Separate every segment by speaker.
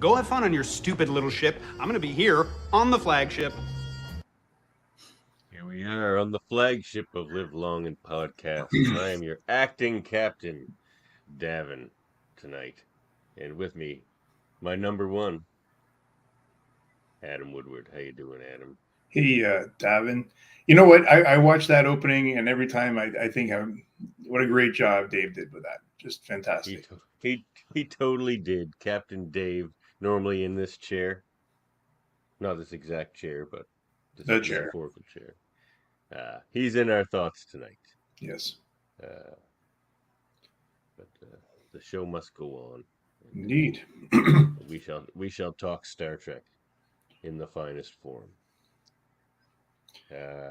Speaker 1: Go have fun on your stupid little ship. I'm gonna be here on the flagship.
Speaker 2: Here we are on the flagship of Live Long and Podcasts. I am your acting captain, Davan, tonight. And with me, my number one, Adam Woodward. How you doing, Adam?
Speaker 3: Hey, Davan. You know what? I watched that opening, and every time I think what a great job Dave did with that. Just fantastic.
Speaker 2: He totally did. Captain Dave, normally in this chair. Not this exact chair, but this
Speaker 3: The chair.
Speaker 2: metaphorical chair. He's in our thoughts tonight.
Speaker 3: Yes.
Speaker 2: But the show must go on.
Speaker 3: Indeed.
Speaker 2: we shall talk Star Trek in the finest form.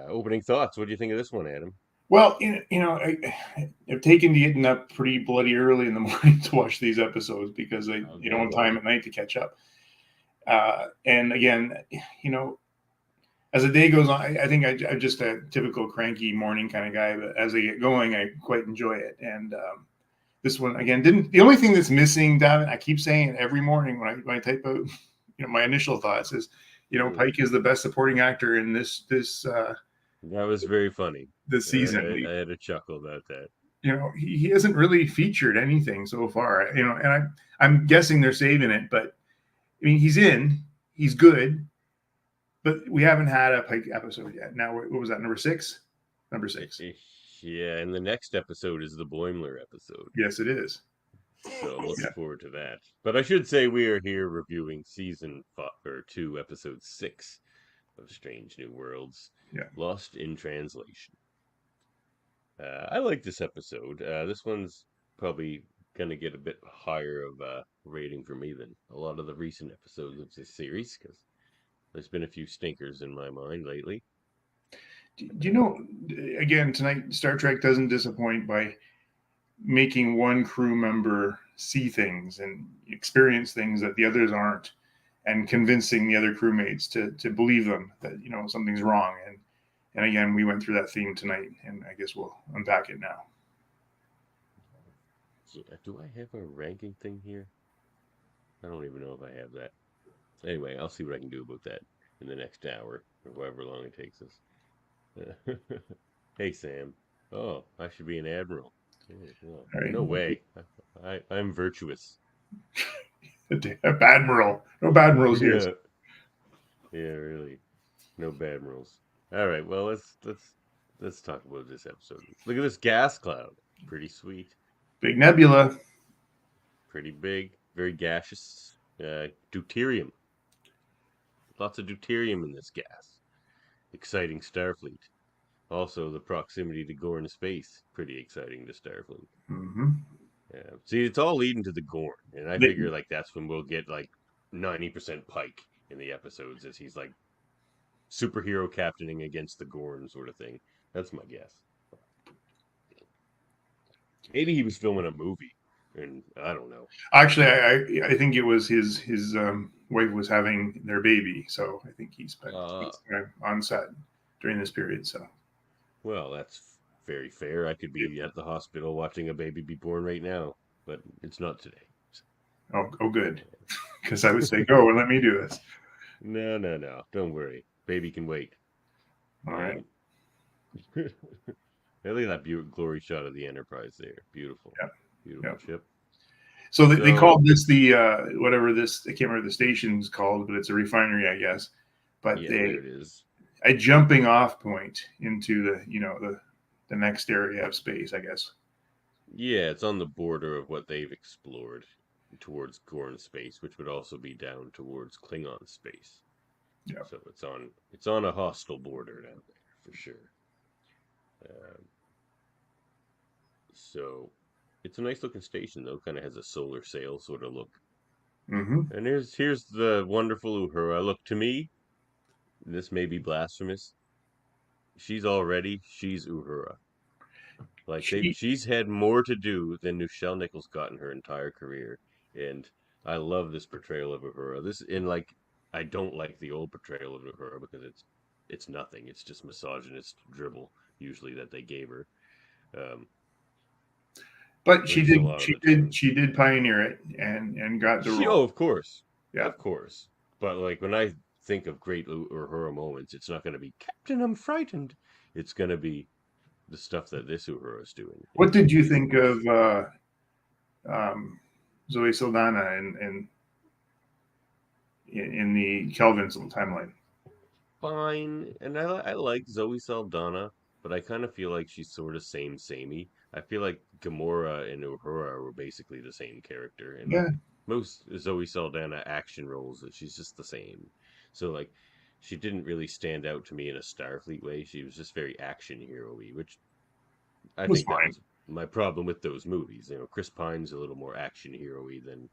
Speaker 2: Opening thoughts. What do you think of this one, Adam?
Speaker 3: Well, I've taken to getting up pretty bloody early in the morning to watch these episodes because I don't have time at night to catch up. And again, as the day goes on, I think I'm just a typical cranky morning kind of guy. But as I get going, I quite enjoy it. And this one again the only thing that's missing, Davan, I keep saying it every morning when I type out, my initial thoughts is, Pike is the best supporting actor in this.
Speaker 2: That was very funny.
Speaker 3: This season,
Speaker 2: I had a chuckle about that.
Speaker 3: He hasn't really featured anything so far. And I'm guessing they're saving it, but I mean, he's good, but we haven't had a Pike episode yet. Now, what was that? Number six.
Speaker 2: Yeah, and the next episode is the Boimler episode.
Speaker 3: Yes, it is.
Speaker 2: So I'm looking forward to that. But I should say we are here reviewing season 2, episode 6 of Strange New Worlds, Lost in Translation. I like this episode. This one's probably going to get a bit higher of a rating for me than a lot of the recent episodes of this series, because there's been a few stinkers in my mind lately.
Speaker 3: Again, tonight, Star Trek doesn't disappoint by making one crew member see things and experience things that the others aren't, and convincing the other crewmates to believe them that something's wrong. And again, we went through that theme tonight, and I guess we'll unpack it now.
Speaker 2: Do I have a ranking thing here? I don't even know if I have that. Anyway, I'll see what I can do about that in the next hour, or however long it takes us. Hey, Sam. Oh, I should be an admiral. Oh, right. No way. I'm virtuous.
Speaker 3: Admiral. No badmirals here.
Speaker 2: Yeah, really. No badmirals. All right. Well, let's talk about this episode. Look at this gas cloud. Pretty sweet.
Speaker 3: Big nebula.
Speaker 2: Pretty big. Very gaseous. Deuterium. Lots of deuterium in this gas. Exciting Starfleet. Also, the proximity to Gorn space, pretty exciting to Starfleet.
Speaker 3: Mm-hmm.
Speaker 2: Yeah. See, it's all leading to the Gorn, and I figure that's when we'll get 90% Pike in the episodes, as he's superhero captaining against the Gorn sort of thing. That's my guess. Maybe he was filming a movie, and I don't know.
Speaker 3: Actually, I think it was his wife was having their baby, so I think he's been on set during this period. So.
Speaker 2: Well, that's very fair. I could be at the hospital watching a baby be born right now, but it's not today.
Speaker 3: Oh, good. Because I would say, go and let me do this.
Speaker 2: No. Don't worry. Baby can wait.
Speaker 3: All right.
Speaker 2: Look at that glory shot of the Enterprise there. Beautiful.
Speaker 3: Yeah.
Speaker 2: Beautiful ship.
Speaker 3: So they called this the, whatever this, I can't remember the station's called, but it's a refinery, I guess. But
Speaker 2: there it is.
Speaker 3: A jumping off point into the next area of space, I guess.
Speaker 2: Yeah, it's on the border of what they've explored towards Gorn space, which would also be down towards Klingon space.
Speaker 3: Yeah.
Speaker 2: So it's on a hostile border down there for sure. So it's a nice looking station though. Kind of has a solar sail sort of look.
Speaker 3: Mm-hmm.
Speaker 2: And here's the wonderful Uhura. Look, to me, this may be blasphemous. She's Uhura. She's had more to do than Nichelle Nichols got in her entire career, and I love this portrayal of Uhura. I don't like the old portrayal of Uhura because it's nothing. It's just misogynist dribble usually that they gave her.
Speaker 3: But she did pioneer it and got the role.
Speaker 2: Oh, of course.
Speaker 3: Yeah.
Speaker 2: Of course. But like when I think of great Uhura moments, it's not going to be Captain, I'm frightened. It's going to be the stuff that this Uhura is doing.
Speaker 3: What did you
Speaker 2: It's
Speaker 3: think
Speaker 2: gorgeous.
Speaker 3: of Zoe Saldana in the Kelvin timeline?
Speaker 2: Fine, and I like Zoe Saldana, but I kind of feel like she's sort of samey. I feel like Gamora and Uhura were basically the same character, and
Speaker 3: Yeah,
Speaker 2: like most Zoe Saldana action roles, she's just the same. So like, she didn't really stand out to me in a Starfleet way. She was just very action hero-y, which I
Speaker 3: it was
Speaker 2: think that
Speaker 3: fine.
Speaker 2: was my problem with those movies. Chris Pine's a little more action hero-y than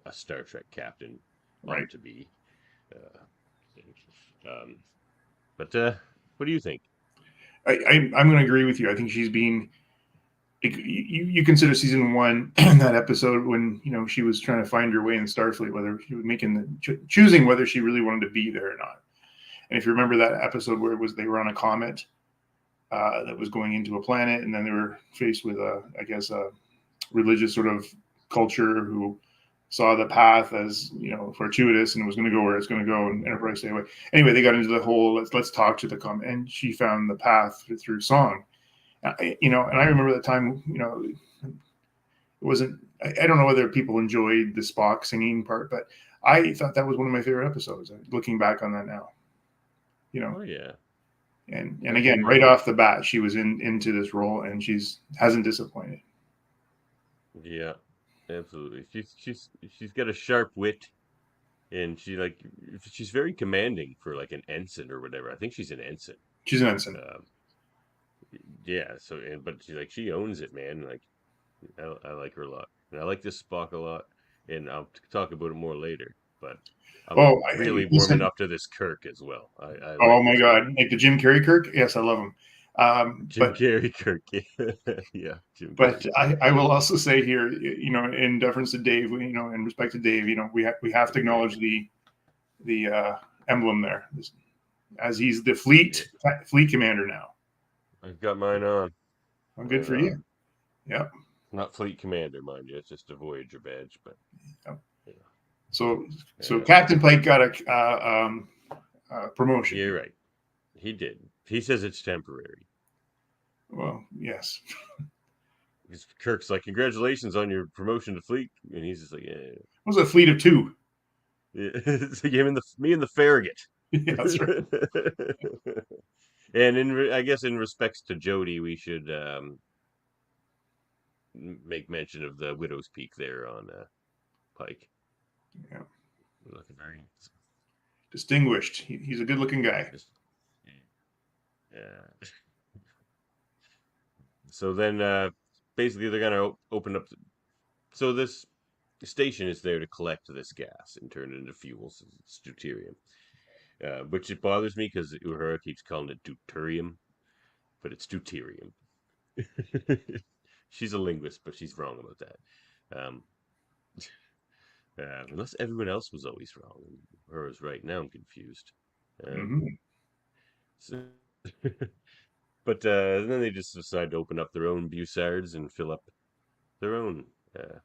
Speaker 2: a Star Trek captain
Speaker 3: Right.
Speaker 2: ought to be. Uh, um, but what do you think?
Speaker 3: I'm going to agree with you. I think she's been. You consider season one that episode when she was trying to find her way in Starfleet, whether she was making choosing whether she really wanted to be there or not. And if you remember that episode where they were on a comet that was going into a planet, and then they were faced with I guess a religious sort of culture who saw the path as fortuitous and was going to go where it's going to go, and Enterprise stay away. Anyway, they got into the whole let's talk to the comet, and she found the path through song. And I remember that time. It wasn't. I don't know whether people enjoyed the Spock singing part, but I thought that was one of my favorite episodes. Looking back on that now, you know,
Speaker 2: Oh yeah,
Speaker 3: and
Speaker 2: that's a
Speaker 3: again,
Speaker 2: great
Speaker 3: right
Speaker 2: one.
Speaker 3: off the bat, she was into this role, and she's hasn't disappointed.
Speaker 2: Yeah, absolutely. She's got a sharp wit, and she's very commanding for like an ensign or whatever. I think she's an ensign.
Speaker 3: She's an ensign.
Speaker 2: Yeah. So, but she owns it, man. Like I like her a lot, and I like this Spock a lot, and I'll talk about it more later. But I'm
Speaker 3: Oh,
Speaker 2: really warming
Speaker 3: listen.
Speaker 2: up to this Kirk as well. I like
Speaker 3: Oh my
Speaker 2: this Kirk.
Speaker 3: God, like the Jim Carrey Kirk. Yes, I love him.
Speaker 2: Jim Carrey Kirk. Yeah, Jim
Speaker 3: But
Speaker 2: Carrey Kirk.
Speaker 3: I will also say here, in deference to Dave, in respect to Dave, we have to
Speaker 2: Okay.
Speaker 3: acknowledge the emblem there, as he's the
Speaker 2: Yeah,
Speaker 3: fleet commander now.
Speaker 2: I've got mine on.
Speaker 3: Well, good
Speaker 2: Mine
Speaker 3: for
Speaker 2: on.
Speaker 3: you. Yep.
Speaker 2: Not fleet commander, mind you. It's just a Voyager badge, but
Speaker 3: Yep.
Speaker 2: yeah.
Speaker 3: So
Speaker 2: Yeah.
Speaker 3: Captain Pike got a promotion.
Speaker 2: You're right. He did. He says it's temporary.
Speaker 3: Well, yes.
Speaker 2: Because Kirk's like, "Congratulations on your promotion to fleet," and he's just like, "Yeah."
Speaker 3: It was a fleet of two.
Speaker 2: Yeah. It's like me and the Farragut.
Speaker 3: Yeah, that's right.
Speaker 2: And I guess in respects to Jodie, we should make mention of the Widow's Peak there on Pike.
Speaker 3: Yeah.
Speaker 2: Looking very
Speaker 3: Distinguished. He's a good-looking guy.
Speaker 2: just, yeah. So then, basically, they're gonna open up. So this station is there to collect this gas and turn it into fuel. So it's deuterium, which it bothers me because Uhura keeps calling it deuterium, but it's deuterium. She's a linguist, but she's wrong about that. Unless everyone else was always wrong, and her is right. Now I'm confused.
Speaker 3: Mm-hmm.
Speaker 2: So, but then they just decide to open up their own Bussards and fill up their own
Speaker 3: But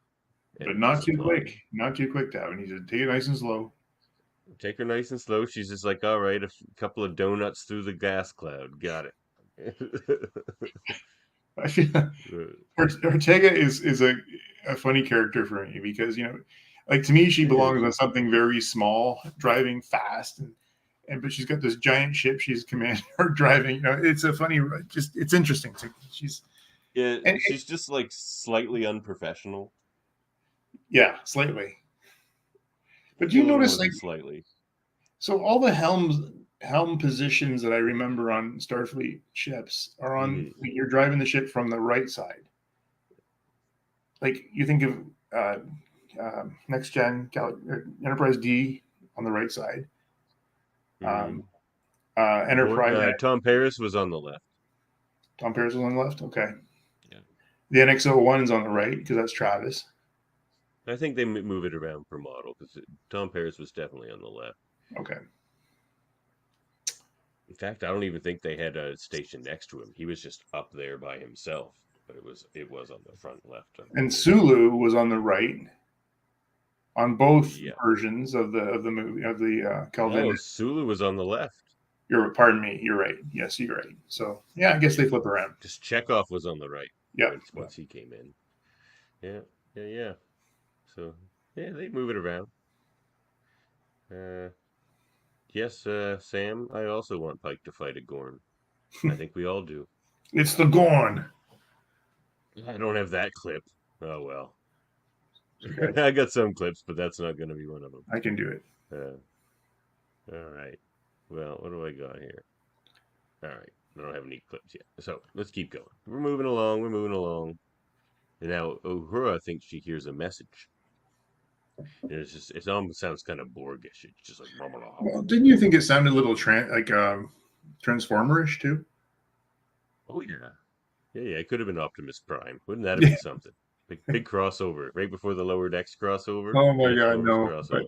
Speaker 2: energy
Speaker 3: not too
Speaker 2: supply.
Speaker 3: quick. Not too quick, Davan. He said, take it nice and slow.
Speaker 2: Take her nice and slow. She's just like, all right, couple of donuts through the gas cloud. Got it.
Speaker 3: I feel Ortega is a funny character for me because like to me she
Speaker 2: She
Speaker 3: belongs
Speaker 2: is.
Speaker 3: on something very small, driving fast, and but she's got this giant ship she's commanding or driving. It's a funny, just it's interesting. She's
Speaker 2: Yeah,
Speaker 3: and
Speaker 2: she's just like slightly unprofessional.
Speaker 3: yeah, slightly. But
Speaker 2: Maybe a
Speaker 3: you
Speaker 2: little
Speaker 3: notice
Speaker 2: more
Speaker 3: like
Speaker 2: than slightly.
Speaker 3: so all the helm positions that I remember on Starfleet ships are on
Speaker 2: Mm-hmm.
Speaker 3: you're driving the ship from the right side. Like you think of next gen Enterprise D on the right side.
Speaker 2: Mm-hmm.
Speaker 3: Enterprise
Speaker 2: Tom Paris was on the left.
Speaker 3: Tom Paris was on the left. Okay.
Speaker 2: Yeah.
Speaker 3: The NX-01 is on the right because that's Travis.
Speaker 2: I think they move it around per model because Tom Paris was definitely on the left.
Speaker 3: Okay.
Speaker 2: In fact, I don't even think they had a station next to him. He was just up there by himself, but it was on the front left.
Speaker 3: And Sulu was on the right on both versions of the movie of the Kelvin.
Speaker 2: Oh, Sulu was on the left.
Speaker 3: Pardon me. You're right. Yes, you're right. So yeah, I guess they flip around.
Speaker 2: Just Chekhov was on the right.
Speaker 3: Yeah.
Speaker 2: Once he came in. Yeah. So yeah, they move it around. Yes, Sam. I also want Pike to fight a Gorn. I think we all do.
Speaker 3: It's the Gorn.
Speaker 2: I don't have that clip. Oh well. Okay. I got some clips, but that's not going to be one of them.
Speaker 3: I can do it.
Speaker 2: All right. Well, what do I got here? All right. I don't have any clips yet. So let's keep going. We're moving along. And now Uhura thinks she hears a message. And it almost sounds kind of Borgish. It's just like, blah, blah, blah.
Speaker 3: Well, didn't you think it sounded a little Transformerish too?
Speaker 2: Oh yeah. Yeah. It could have been Optimus Prime. Wouldn't that have been something? Big crossover right before the Lower Decks crossover.
Speaker 3: Oh my God, no! But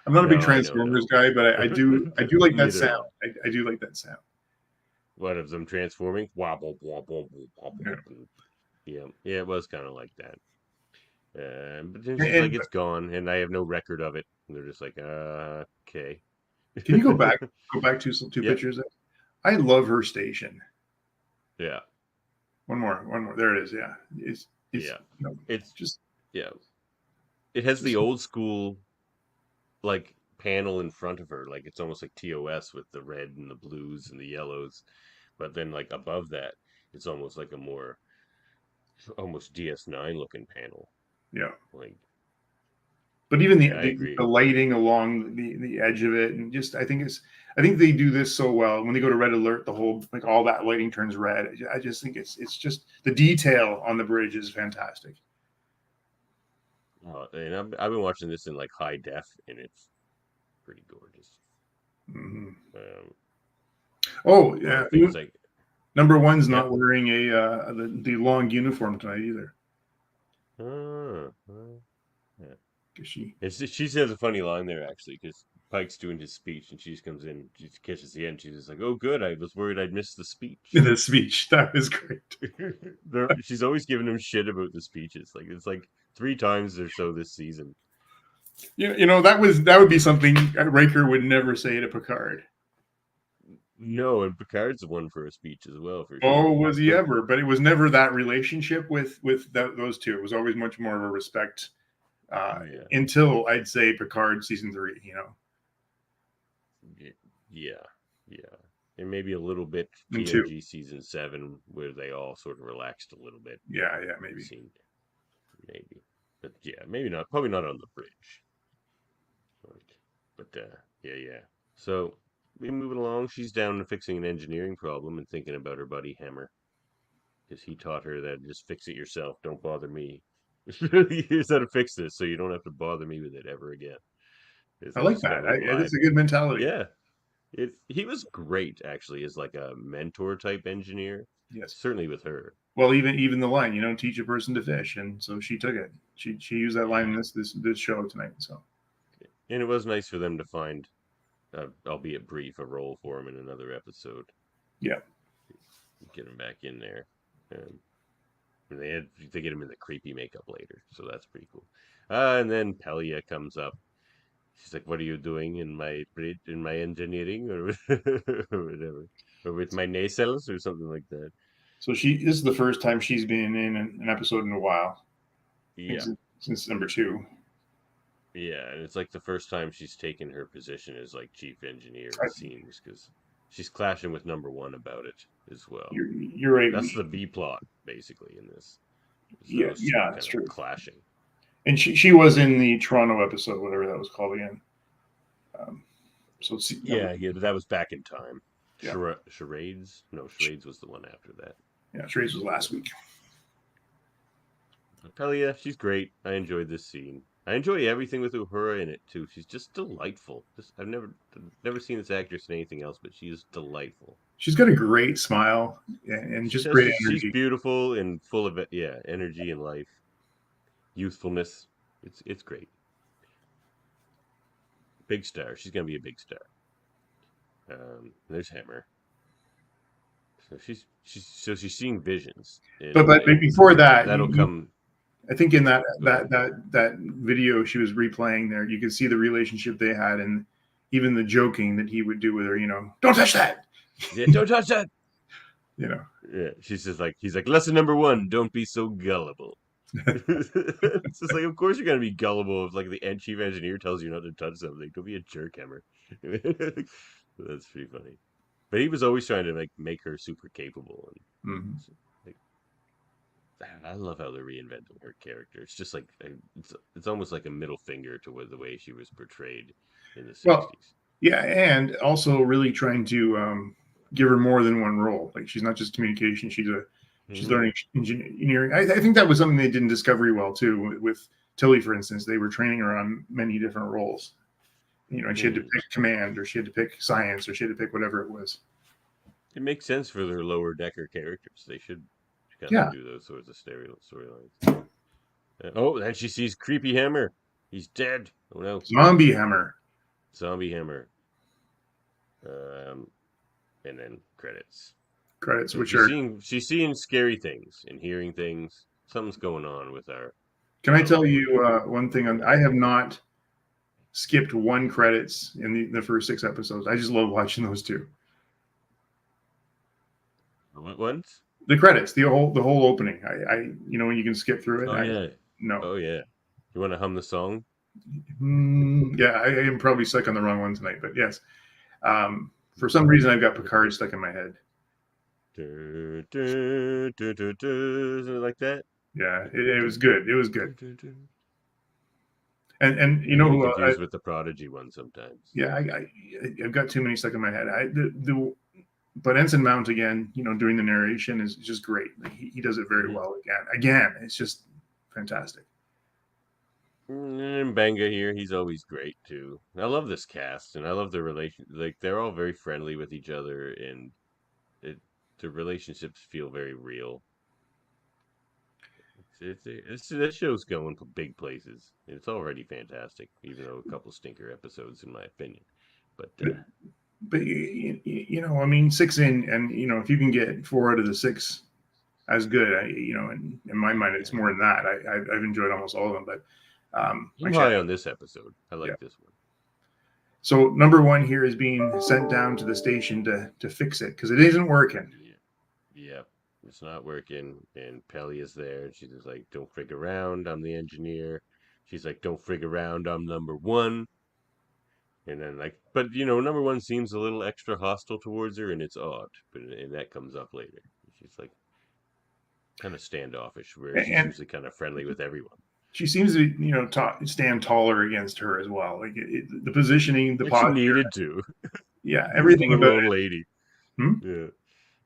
Speaker 3: I'm not a big Transformers guy, but I do like that sound. I do like that sound.
Speaker 2: What of them transforming? Wobble, wobble, wobble. Yeah, it was kind of like that. But then she's like, it's gone, and I have no record of it. And they're just like, okay.
Speaker 3: Can you go back two pictures? I love her station.
Speaker 2: Yeah.
Speaker 3: One more. There it is. Yeah.
Speaker 2: It's just It has the old school like panel in front of her, like it's almost like TOS with the red and the blues and the yellows, but then like above that, it's almost like a more almost DS9 looking panel.
Speaker 3: Yeah.
Speaker 2: Like,
Speaker 3: but even the lighting along the edge of it, and just I think they do this so well. When they go to red alert, the whole like all that lighting turns red. I just think it's just the detail on the bridge is fantastic.
Speaker 2: And I've been watching this in like high def, and it's pretty gorgeous.
Speaker 3: Mm-hmm.
Speaker 2: Like,
Speaker 3: number one's not wearing the long uniform tonight either.
Speaker 2: She says a funny line there actually, because Pike's doing his speech and she just comes in, she catches the end, she's just like, "Oh, good, I was worried I'd miss the speech."
Speaker 3: The speech, that was great.
Speaker 2: She's always giving him shit about the speeches. Like it's like 3 times or so this season.
Speaker 3: That would be something Riker would never say to Picard.
Speaker 2: No, and Picard's the one for a speech as well. For sure.
Speaker 3: Oh, was he ever? But it was never that relationship with those two. It was always much more of a respect. Until I'd say Picard season 3,
Speaker 2: Yeah, and maybe a little bit TNG season 7 where they all sort of relaxed a little bit.
Speaker 3: Yeah, maybe,
Speaker 2: but maybe not. Probably not on the bridge. But yeah. So we're moving along. She's down to fixing an engineering problem and thinking about her buddy Hammer, because he taught her that just fix it yourself. Don't bother me. Here's how to fix this, so you don't have to bother me with it ever again.
Speaker 3: I like that. It's a good mentality.
Speaker 2: Yeah, he was great actually as like a mentor type engineer.
Speaker 3: Yes,
Speaker 2: certainly with her.
Speaker 3: Well, even the line, teach a person to fish, and so she took it. She used that line in this show tonight. So,
Speaker 2: and it was nice for them to find, albeit brief, a role for him in another episode.
Speaker 3: Yeah,
Speaker 2: get him back in there. They get him in the creepy makeup later, so that's pretty cool. And then Pelia comes up. She's like, "What are you doing in my engineering or whatever, or with my nacelles or something like that?"
Speaker 3: So this is the first time she's been in an episode in a while.
Speaker 2: Yeah,
Speaker 3: since number 2.
Speaker 2: Yeah, and it's like the first time she's taken her position as like chief engineer. It seems, because she's clashing with number 1 about it as well.
Speaker 3: You're right.
Speaker 2: That's the B plot basically in this.
Speaker 3: Yeah, that's true.
Speaker 2: Clashing.
Speaker 3: And she was in the Toronto episode, whatever that was called again.
Speaker 2: But that was back in time.
Speaker 3: Yeah.
Speaker 2: Charades? No, Charades was the one after that.
Speaker 3: Yeah, Charades was last week.
Speaker 2: Pelia, she's great. I enjoyed this scene. I enjoy everything with Uhura in it too. She's just delightful. I've never seen this actress in anything else, but she is delightful.
Speaker 3: She's got a great smile and just great energy.
Speaker 2: She's beautiful and full of energy and life, youthfulness. It's great. Big star. She's gonna be a big star. There's Hammer. So she's seeing visions.
Speaker 3: But before that,
Speaker 2: that'll come.
Speaker 3: I think in that video she was replaying there, you could see the relationship they had, and even the joking that he would do with her. Don't touch that.
Speaker 2: Yeah, don't touch that. Yeah, he's like, lesson number 1: don't be so gullible. It's just like, of course you're gonna be gullible if like the chief engineer tells you not to touch something. Don't be a jerk, Hammer. That's pretty funny. But he was always trying to like make her super capable, and like, I love how they're reinventing her character. It's just like it's almost like a middle finger to the way she was portrayed in the 60s.
Speaker 3: Well, yeah, and also really trying to give her more than one role. Like she's not just communication; she's learning engineering. I think that was something they did in Discovery well too. With Tilly, for instance, they were training her on many different roles. And she had to pick command, or she had to pick science, or she had to pick whatever it was.
Speaker 2: It makes sense for their lower decker characters. They should kind of do those sorts of storylines. Oh, then she sees creepy Hammer. He's dead. Oh no.
Speaker 3: Zombie Hammer.
Speaker 2: And then credits.
Speaker 3: So which
Speaker 2: she's seeing scary things and hearing things. Something's going on with our.
Speaker 3: Can I tell you one thing? I have not skipped one credits in the first 6 episodes. I just love watching those two.
Speaker 2: What ones?
Speaker 3: The credits, the whole opening. I when you can skip through it.
Speaker 2: Oh yeah.
Speaker 3: No.
Speaker 2: Oh yeah. You want to hum the song?
Speaker 3: Yeah, I am probably stuck on the wrong one tonight, but yes. For some reason, I've got Picard stuck in my head.
Speaker 2: Like that?
Speaker 3: Yeah, it was good. It was good. And
Speaker 2: confused with the Prodigy one sometimes.
Speaker 3: Yeah, I've got too many stuck in my head. But Ensign Mount again, doing the narration is just great. Like, he does it very well again. It's just fantastic.
Speaker 2: And Benga here, he's always great too. I love this cast, and I love their relation. Like they're all very friendly with each other, and the relationships feel very real. This show's going to big places. It's already fantastic, even though a couple stinker episodes, in my opinion. But
Speaker 3: 6 in, and if you can get 4 out of the 6 as good, in my mind, it's more than that. I've enjoyed almost all of them, but
Speaker 2: I'm high on this episode. I like this one.
Speaker 3: So number 1 here is being sent down to the station to fix it because it isn't working.
Speaker 2: Yeah, it's not working, and Pelly is there, and she's just like, "Don't frig around. I'm the engineer." She's like, "Don't frig around. I'm number 1." And then but number 1 seems a little extra hostile towards her, and it's odd. And that comes up later. She's like kind of standoffish, where she's usually kind of friendly with everyone.
Speaker 3: She seems to stand taller against her as well. Like the positioning, the posture.
Speaker 2: She needed to.
Speaker 3: Yeah, everything
Speaker 2: about
Speaker 3: old
Speaker 2: lady. Yeah,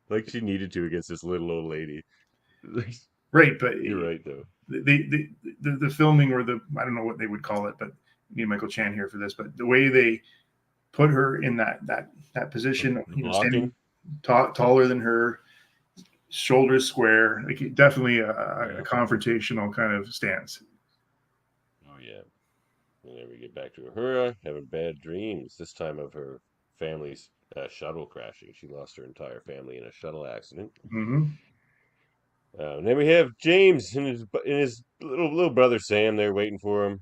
Speaker 2: like she needed to against this little old lady.
Speaker 3: Right, but
Speaker 2: you're right though.
Speaker 3: The filming, or I don't know what they would call it, but we need Michael Chan here for this. But the way they put her in that position, standing taller than her, shoulders square, like definitely a confrontational kind of stance.
Speaker 2: Oh yeah. And then we get back to Uhura having bad dreams, this time of her family's shuttle crashing. She lost her entire family in a shuttle accident.
Speaker 3: Mm-hmm.
Speaker 2: And then we have James and his little brother Sam there waiting for him.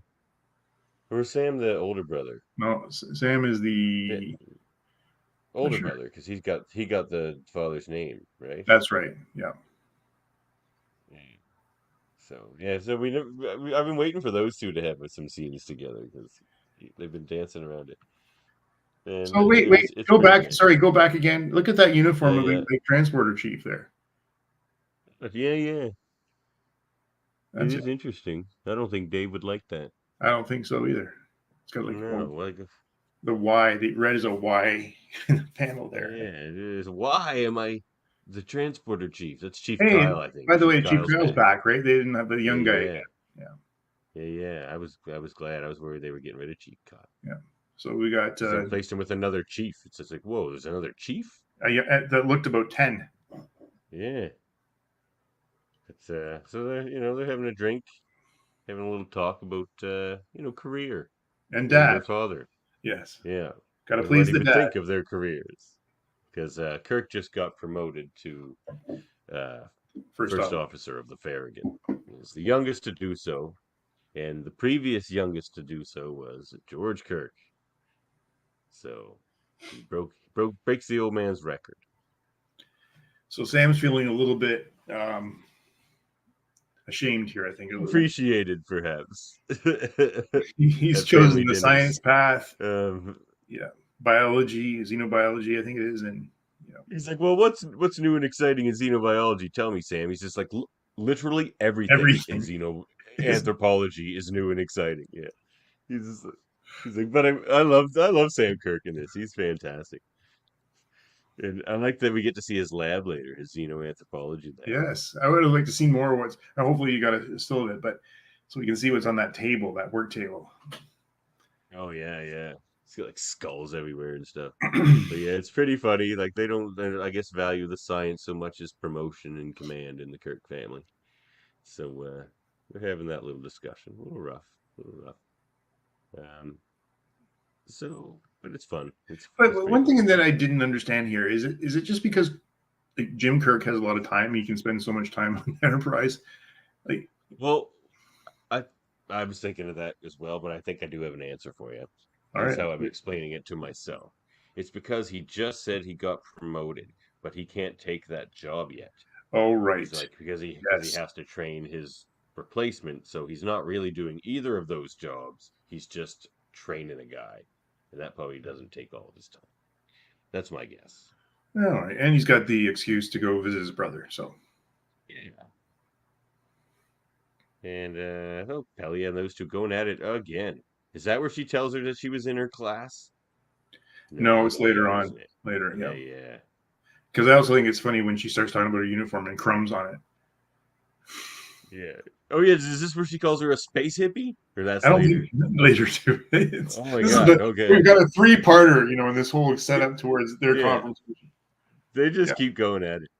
Speaker 2: Or is Sam the older brother?
Speaker 3: No, Sam is the
Speaker 2: older brother, because he got the father's name, right?
Speaker 3: That's right. Yeah.
Speaker 2: So I've been waiting for those two to have some scenes together because they've been dancing around it. And
Speaker 3: so wait, go back. Nice. Sorry, go back again. Look at that uniform of the transporter chief there.
Speaker 2: Yeah. It is interesting. I don't think Dave would like that.
Speaker 3: I don't think so either. It's got the Y. The red is a Y in the panel there.
Speaker 2: Yeah, it is. Why am I the transporter chief? That's Chief
Speaker 3: Hey,
Speaker 2: Kyle, I think.
Speaker 3: By the way, Chief Kyle's back, right? They didn't have the young guy.
Speaker 2: Yeah. I was glad. I was worried they were getting rid of Chief Kyle.
Speaker 3: Yeah. So we got
Speaker 2: replaced him with another chief. It's just like, whoa, there's another chief?
Speaker 3: That looked about 10.
Speaker 2: Yeah. It's so they're having a drink, having a little talk about career
Speaker 3: and dad,
Speaker 2: their father.
Speaker 3: Yes.
Speaker 2: Yeah.
Speaker 3: Got to please the dad.
Speaker 2: Think of their careers, because Kirk just got promoted to
Speaker 3: First
Speaker 2: officer of the Farragut. He was the youngest to do so, and the previous youngest to do so was George Kirk. So he breaks the old man's record.
Speaker 3: So Sam's feeling a little bit ashamed here, I think.
Speaker 2: Appreciated, perhaps.
Speaker 3: He's chosen the science path. Biology, xenobiology, I think it is, and
Speaker 2: he's like, well, what's new and exciting in xenobiology? Tell me, Sam. He's just like, literally everything. In xenoanthropology is new and exciting. Yeah, he's like, but I love Sam Kirk in this. He's fantastic. And I like that we get to see his lab later, his xenoanthropology lab.
Speaker 3: Yes, I would have liked to see more of what's. Hopefully, you got a still of it, but so we can see what's on that table, that work table.
Speaker 2: Oh yeah. It's got like skulls everywhere and stuff. But yeah, it's pretty funny. Like they don't, I guess, value the science so much as promotion and command in the Kirk family. So we're having that little discussion. A little rough. But it's fun.
Speaker 3: But one thing that I didn't understand here is it just because like, Jim Kirk has a lot of time, he can spend so much time on Enterprise? Like,
Speaker 2: well, I was thinking of that as well, but I think I do have an answer for you. That's how I'm explaining it to myself. It's because he just said he got promoted, but he can't take that job yet.
Speaker 3: Oh, right.
Speaker 2: He's like, because he has to train his replacement, so he's not really doing either of those jobs. He's just training a guy, and that probably doesn't take all of his time. That's my guess.
Speaker 3: All right, and he's got the excuse to go visit his brother, so.
Speaker 2: Yeah. And Pelly and those two going at it again. Is that where she tells her that she was in her class?
Speaker 3: No, it's later on. Later,
Speaker 2: yeah.
Speaker 3: Because I also think it's funny when she starts talking about her uniform and crumbs on it.
Speaker 2: Yeah. Oh yeah. Is this where she calls her a space hippie? Or that's
Speaker 3: later too.
Speaker 2: Oh my god. Okay.
Speaker 3: We've got a 3-parter, in this whole setup towards their confrontation.
Speaker 2: They just keep going at it.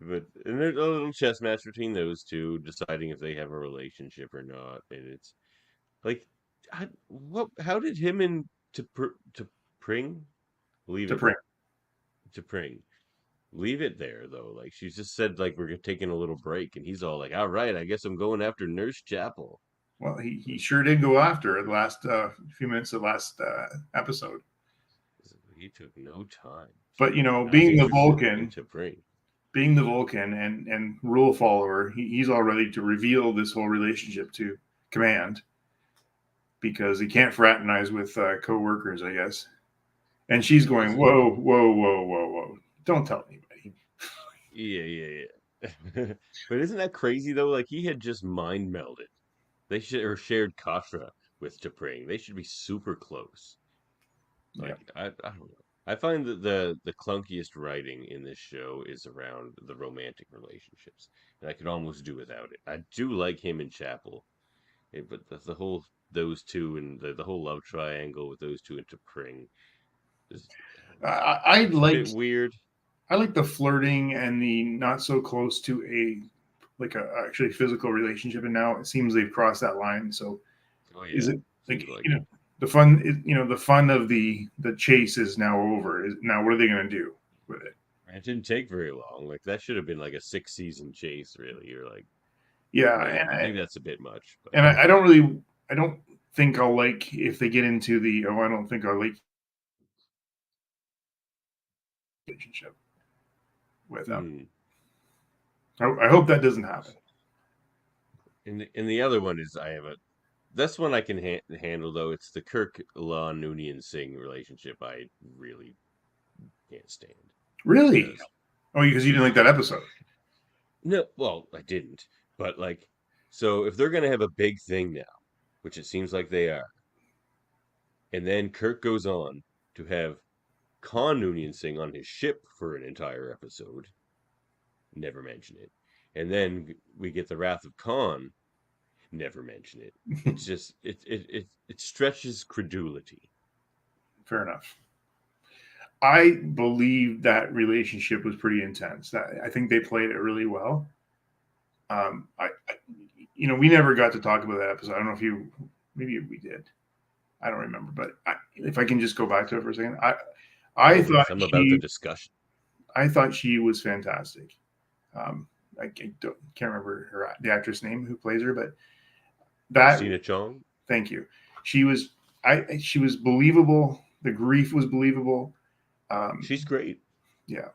Speaker 2: And there's a little chess match between those two, deciding if they have a relationship or not. And it's like, how did him and T'Pring leave it? T'Pring. Leave it there, though. Like, she just said, like, we're taking a little break. And he's all like, all right, I guess I'm going after Nurse Chapel.
Speaker 3: Well, he sure did go after her the last few minutes of the last episode.
Speaker 2: He took no time.
Speaker 3: But, being the Vulcan and rule follower, he's all ready to reveal this whole relationship to Command because he can't fraternize with co-workers, I guess. And she's going, whoa. Don't tell anybody.
Speaker 2: Yeah. But isn't that crazy, though? Like, he had just mind melded. They shared Katra with T'Pring. They should be super close. Like, I don't know. I find that the clunkiest writing in this show is around the romantic relationships. And I could almost do without it. I do like him and Chapel. But those two and the whole love triangle with those two and T'Pring is
Speaker 3: a bit
Speaker 2: weird.
Speaker 3: I like the flirting and the not so close to a actually physical relationship, and now it seems they've crossed that line. So, is it like the fun? The fun of the chase is now over. Now what are they going to do with it?
Speaker 2: It didn't take very long. Like that should have been like a 6-season chase. Really, you're like,
Speaker 3: and
Speaker 2: I think that's a bit much.
Speaker 3: But. And I don't think I'll like if they get into the. I don't think I'll like relationship with them. I hope that doesn't happen.
Speaker 2: And the other one is that's one I can handle though. It's the Kirk Lon Noonien Singh relationship. I really can't stand.
Speaker 3: Really? Because you didn't like that episode?
Speaker 2: No, well, I didn't. But so if they're gonna have a big thing now, which it seems like they are, and then Kirk goes on to have Khan Noonien Singh on his ship for an entire episode. Never mention it. And then we get the Wrath of Khan. Never mention it. It's just it stretches credulity.
Speaker 3: Fair enough. I believe that relationship was pretty intense. I think they played it really well. We never got to talk about that episode. I don't know if maybe we did. I don't remember. But if I can just go back to it for a second, I thought
Speaker 2: about the discussion.
Speaker 3: I thought she was fantastic. can't remember the actress name who plays her, but that
Speaker 2: Christina Chong.
Speaker 3: Thank you. She was believable. The grief was believable.
Speaker 2: She's great.
Speaker 3: Yeah.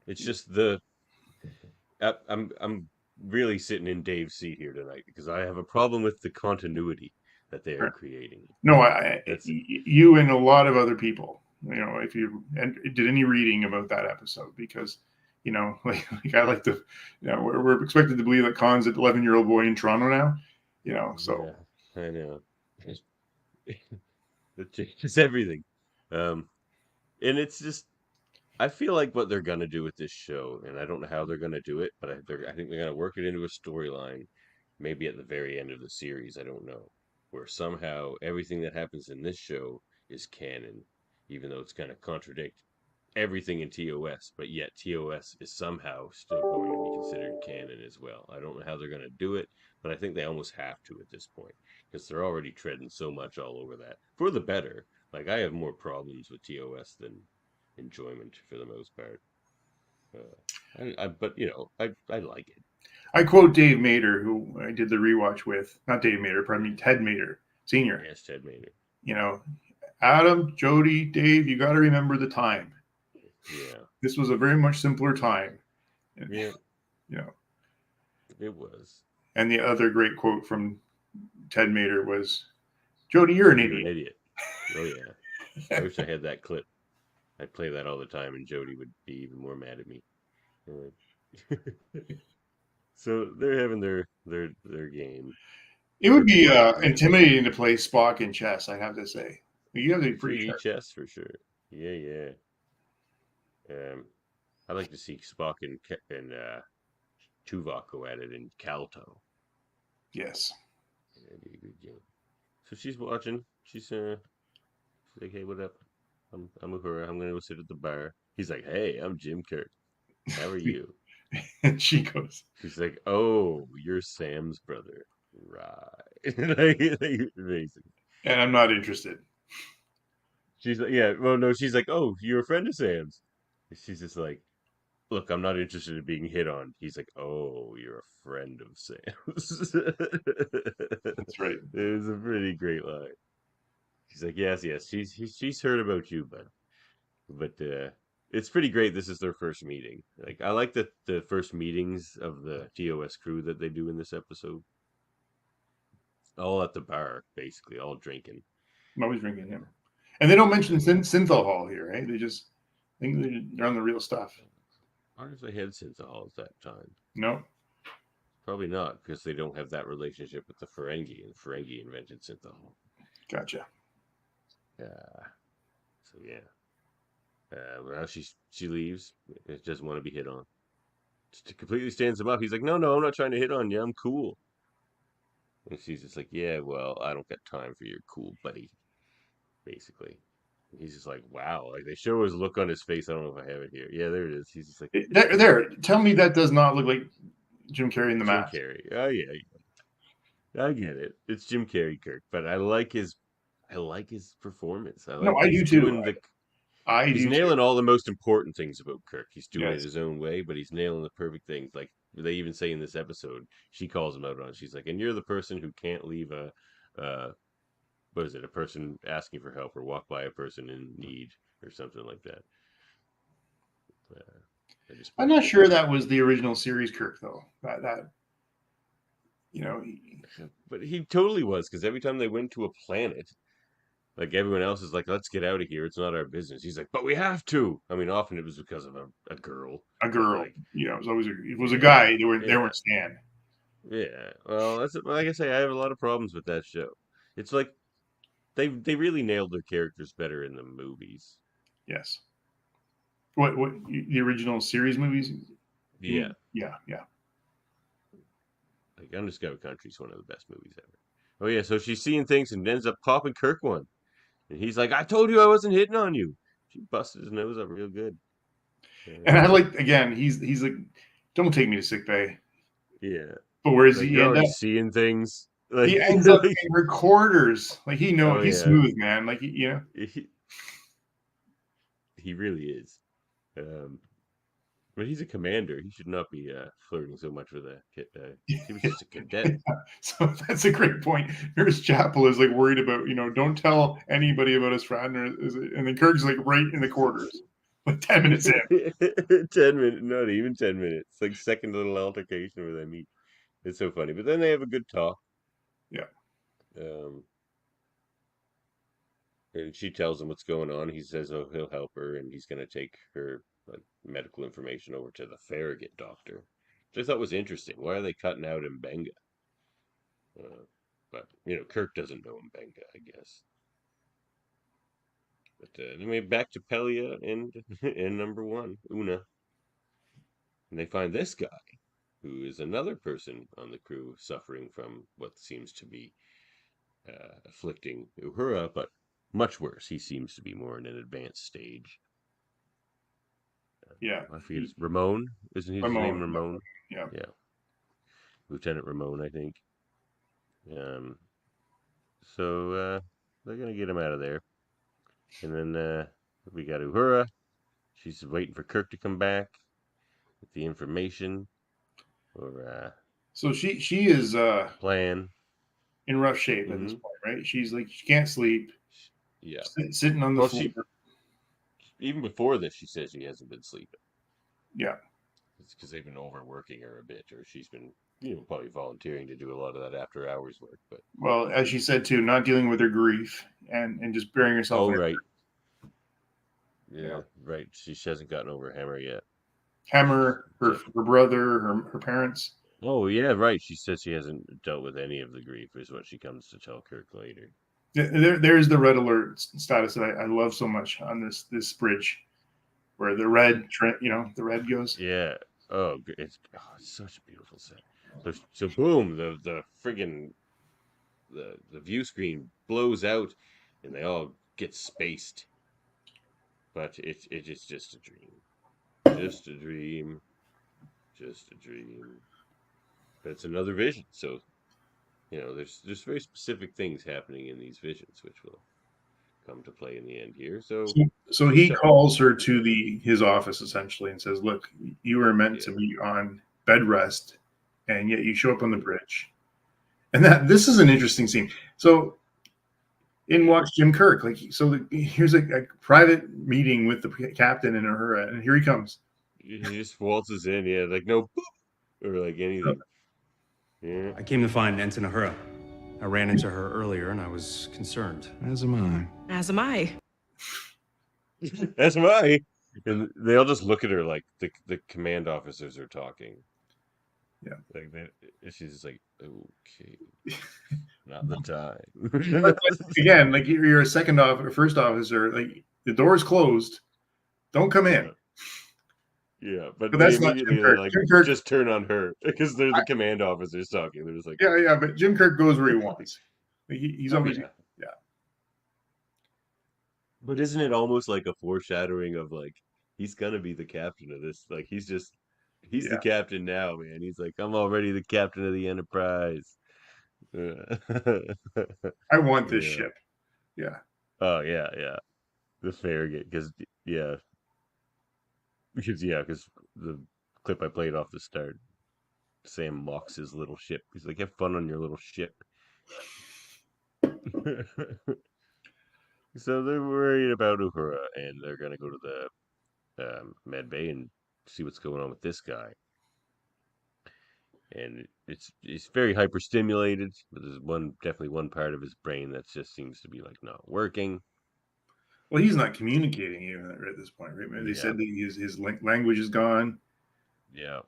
Speaker 2: It's just I'm really sitting in Dave's seat here tonight because I have a problem with the continuity that they are creating.
Speaker 3: No, you and a lot of other people, if you did any reading about that episode, because, like I like to, we're expected to believe that Khan's an 11-year-old boy in Toronto now, so.
Speaker 2: Yeah, I know. It changes everything. And it's just, I feel like what they're going to do with this show, and I don't know how they're going to do it, but I think they're going to work it into a storyline, maybe at the very end of the series, I don't know, where somehow everything that happens in this show is canon, even though it's going to contradict everything in TOS, but yet TOS is somehow still going to be considered canon as well. I don't know how they're going to do it, but I think they almost have to at this point, because they're already treading so much all over that, for the better. Like, I have more problems with TOS than enjoyment for the most part. But I like it.
Speaker 3: I quote Dave Mader, who I did the rewatch with. Not Dave Mader, pardon me, Ted Mader, Senior.
Speaker 2: Yes, Ted Mader.
Speaker 3: Adam, Jody, Dave, you got to remember the time.
Speaker 2: Yeah.
Speaker 3: This was a very much simpler time.
Speaker 2: Yeah. It was.
Speaker 3: And the other great quote from Ted Mader was, "Jody, you're an idiot."
Speaker 2: Oh yeah. I wish I had that clip. I'd play that all the time, and Jody would be even more mad at me. So they're having their game.
Speaker 3: It would be intimidating to play Spock in chess, I have to say. You have to be pretty sharp.
Speaker 2: Chess for sure. Yeah. I'd like to see Spock and Tuvok go at it in Calto.
Speaker 3: Yes.
Speaker 2: That'd be a good game. So she's watching. She's like, "Hey, what up? I'm Uhura. I'm gonna go sit at the bar." He's like, "Hey, I'm Jim Kirk. How are you?"
Speaker 3: And she's
Speaker 2: like, "Oh, you're Sam's brother, right?" Amazing.
Speaker 3: And I'm not interested.
Speaker 2: She's like, "Yeah, well, no." She's like, "Oh, you're a friend of Sam's." She's just like, "Look, I'm not interested in being hit on." He's like, "Oh, you're a friend of Sam's."
Speaker 3: That's right.
Speaker 2: It was a pretty great line. She's like, "Yes. She's heard about you, but it's pretty great. This is their first meeting. Like, I like the first meetings of the TOS crew that they do in this episode. All at the bar, basically, all drinking.
Speaker 3: I'm always drinking him. And they don't mention Synthahol here, right? They just think they're on the real stuff.
Speaker 2: I wonder if they had Synthahol at that time.
Speaker 3: No.
Speaker 2: Probably not, because they don't have that relationship with the Ferengi, and Ferengi invented Synthahol.
Speaker 3: Gotcha.
Speaker 2: So yeah. Well, she leaves. It doesn't want to be hit on. Just completely stands him up. He's like, no, I'm not trying to hit on you. I'm cool. And she's just like, yeah, well, I don't got time for your cool buddy. Basically. And he's just like, wow. Like, they show his look on his face. I don't know if I have it here. Yeah, there it is. He's just like,
Speaker 3: there. Tell me that does not look like Jim Carrey in the mask.
Speaker 2: Jim Carrey. Oh yeah. I get it. It's Jim Carrey, Kirk, but I like his performance.
Speaker 3: I do too.
Speaker 2: He's nailing all the most important things about Kirk. He's doing it his own way, but he's nailing the perfect things. Like they even say in this episode, she calls him out on it. She's like, "And you're the person who can't leave a person asking for help or walk by a person in need or something like that."
Speaker 3: I'm not sure that was the original series Kirk, though. That
Speaker 2: but he totally was, because every time they went to a planet, like everyone else is like, "Let's get out of here. It's not our business." He's like, "But we have to." I mean, often it was because of a girl.
Speaker 3: A girl. Like, it was a guy. They weren't Stan.
Speaker 2: Yeah. Well, that's like I say. I have a lot of problems with that show. It's like they really nailed their characters better in the movies.
Speaker 3: Yes. What the original series movies?
Speaker 2: Yeah.
Speaker 3: Yeah.
Speaker 2: Like Undiscovered Country is one of the best movies ever. Oh yeah, so she's seeing things and ends up popping Kirk one. And he's like, "I told you I wasn't hitting on you." She busted his nose up real good.
Speaker 3: And I like, again, he's like, "Don't take me to sick bay."
Speaker 2: Yeah.
Speaker 3: But where is
Speaker 2: like,
Speaker 3: he
Speaker 2: end up seeing things? Like,
Speaker 3: he ends up in recorders. Like he's smooth, man. Like
Speaker 2: he really is. But he's a commander. He should not be flirting so much with a kid. He was just a cadet.
Speaker 3: So that's a great point. Nurse Chapel is like worried about, don't tell anybody about his friend, and then Kirk's like right in the quarters, like 10 minutes in.
Speaker 2: 10 minutes, not even 10 minutes. Like second little altercation where they meet. It's so funny. But then they have a good talk.
Speaker 3: Yeah.
Speaker 2: And she tells him what's going on. He says, "Oh, he'll help her, and he's going to take her medical information over to the Farragut doctor," which I thought was interesting. Why are they cutting out Mbenga? But Kirk doesn't know Mbenga, I guess. But anyway, back to Pelia and number one, Una, and they find this guy, who is another person on the crew suffering from what seems to be afflicting Uhura, but much worse. He seems to be more in an advanced stage.
Speaker 3: Yeah.
Speaker 2: I forget his Ramon. Isn't his name Ramon?
Speaker 3: Yeah.
Speaker 2: Yeah. Lieutenant Ramon, I think. So they're gonna get him out of there. And then we got Uhura. She's waiting for Kirk to come back with the information or
Speaker 3: so she is
Speaker 2: plan.
Speaker 3: In rough shape at this point, right? She's like, she can't sleep.
Speaker 2: Yeah.
Speaker 3: Sitting on the floor.
Speaker 2: Even before this, she says she hasn't been sleeping.
Speaker 3: Yeah.
Speaker 2: It's because they've been overworking her a bit, or she's been, probably volunteering to do a lot of that after hours work. But
Speaker 3: well, as she said too, not dealing with her grief and just burying herself.
Speaker 2: Oh, right. Yeah, right. She hasn't gotten over Hammer yet.
Speaker 3: Hammer, her brother, her parents.
Speaker 2: Oh, yeah, right. She says she hasn't dealt with any of the grief, is what she comes to tell Kirk later.
Speaker 3: There's the red alert status that I love so much on this bridge, where the red, the red goes.
Speaker 2: Yeah. Oh, it's such a beautiful set. So boom, the friggin' the view screen blows out, and they all get spaced. But it's just a dream, just a dream, just a dream. But it's another vision, so there's very specific things happening in these visions, which will come to play in the end here. So
Speaker 3: he calls her to his office essentially and says, "Look, you were meant to be on bed rest, and yet you show up on the bridge." And this is an interesting scene. So in walks Jim Kirk. Here's a private meeting with the captain and Uhura, and here he comes.
Speaker 2: He just waltzes in, like no boop, or like anything. Yeah.
Speaker 4: I came to find Ensign Uhura. I ran into her earlier, and I was concerned.
Speaker 5: As am I.
Speaker 6: As am I.
Speaker 2: As am I. And they all just look at her like the command officers are talking.
Speaker 3: Yeah.
Speaker 2: She's just like, okay, not the time.
Speaker 3: Again, like you're a first officer, like the door's closed. Don't come in.
Speaker 2: Yeah, but
Speaker 3: that's
Speaker 2: they
Speaker 3: not Jim
Speaker 2: immediately
Speaker 3: Kirk. Jim Kirk
Speaker 2: just turn on her because they're the command officers talking. They're just like,
Speaker 3: yeah, but Jim Kirk goes where he wants. He's always yeah.
Speaker 2: But isn't it almost like a foreshadowing of like he's gonna be the captain of this? Like he's the captain now, man. He's like, I'm already the captain of the Enterprise.
Speaker 3: I want this ship. Yeah.
Speaker 2: Oh yeah. The Farragut, because the clip I played off the start, Sam mocks his little ship. He's like, have fun on your little ship. So they're worried about Uhura, and they're going to go to the med bay and see what's going on with this guy. And it's very hyperstimulated, but there's definitely one part of his brain that just seems to be like not working.
Speaker 3: Well, he's not communicating even at this point, right? They said that his language is gone.
Speaker 2: Yeah,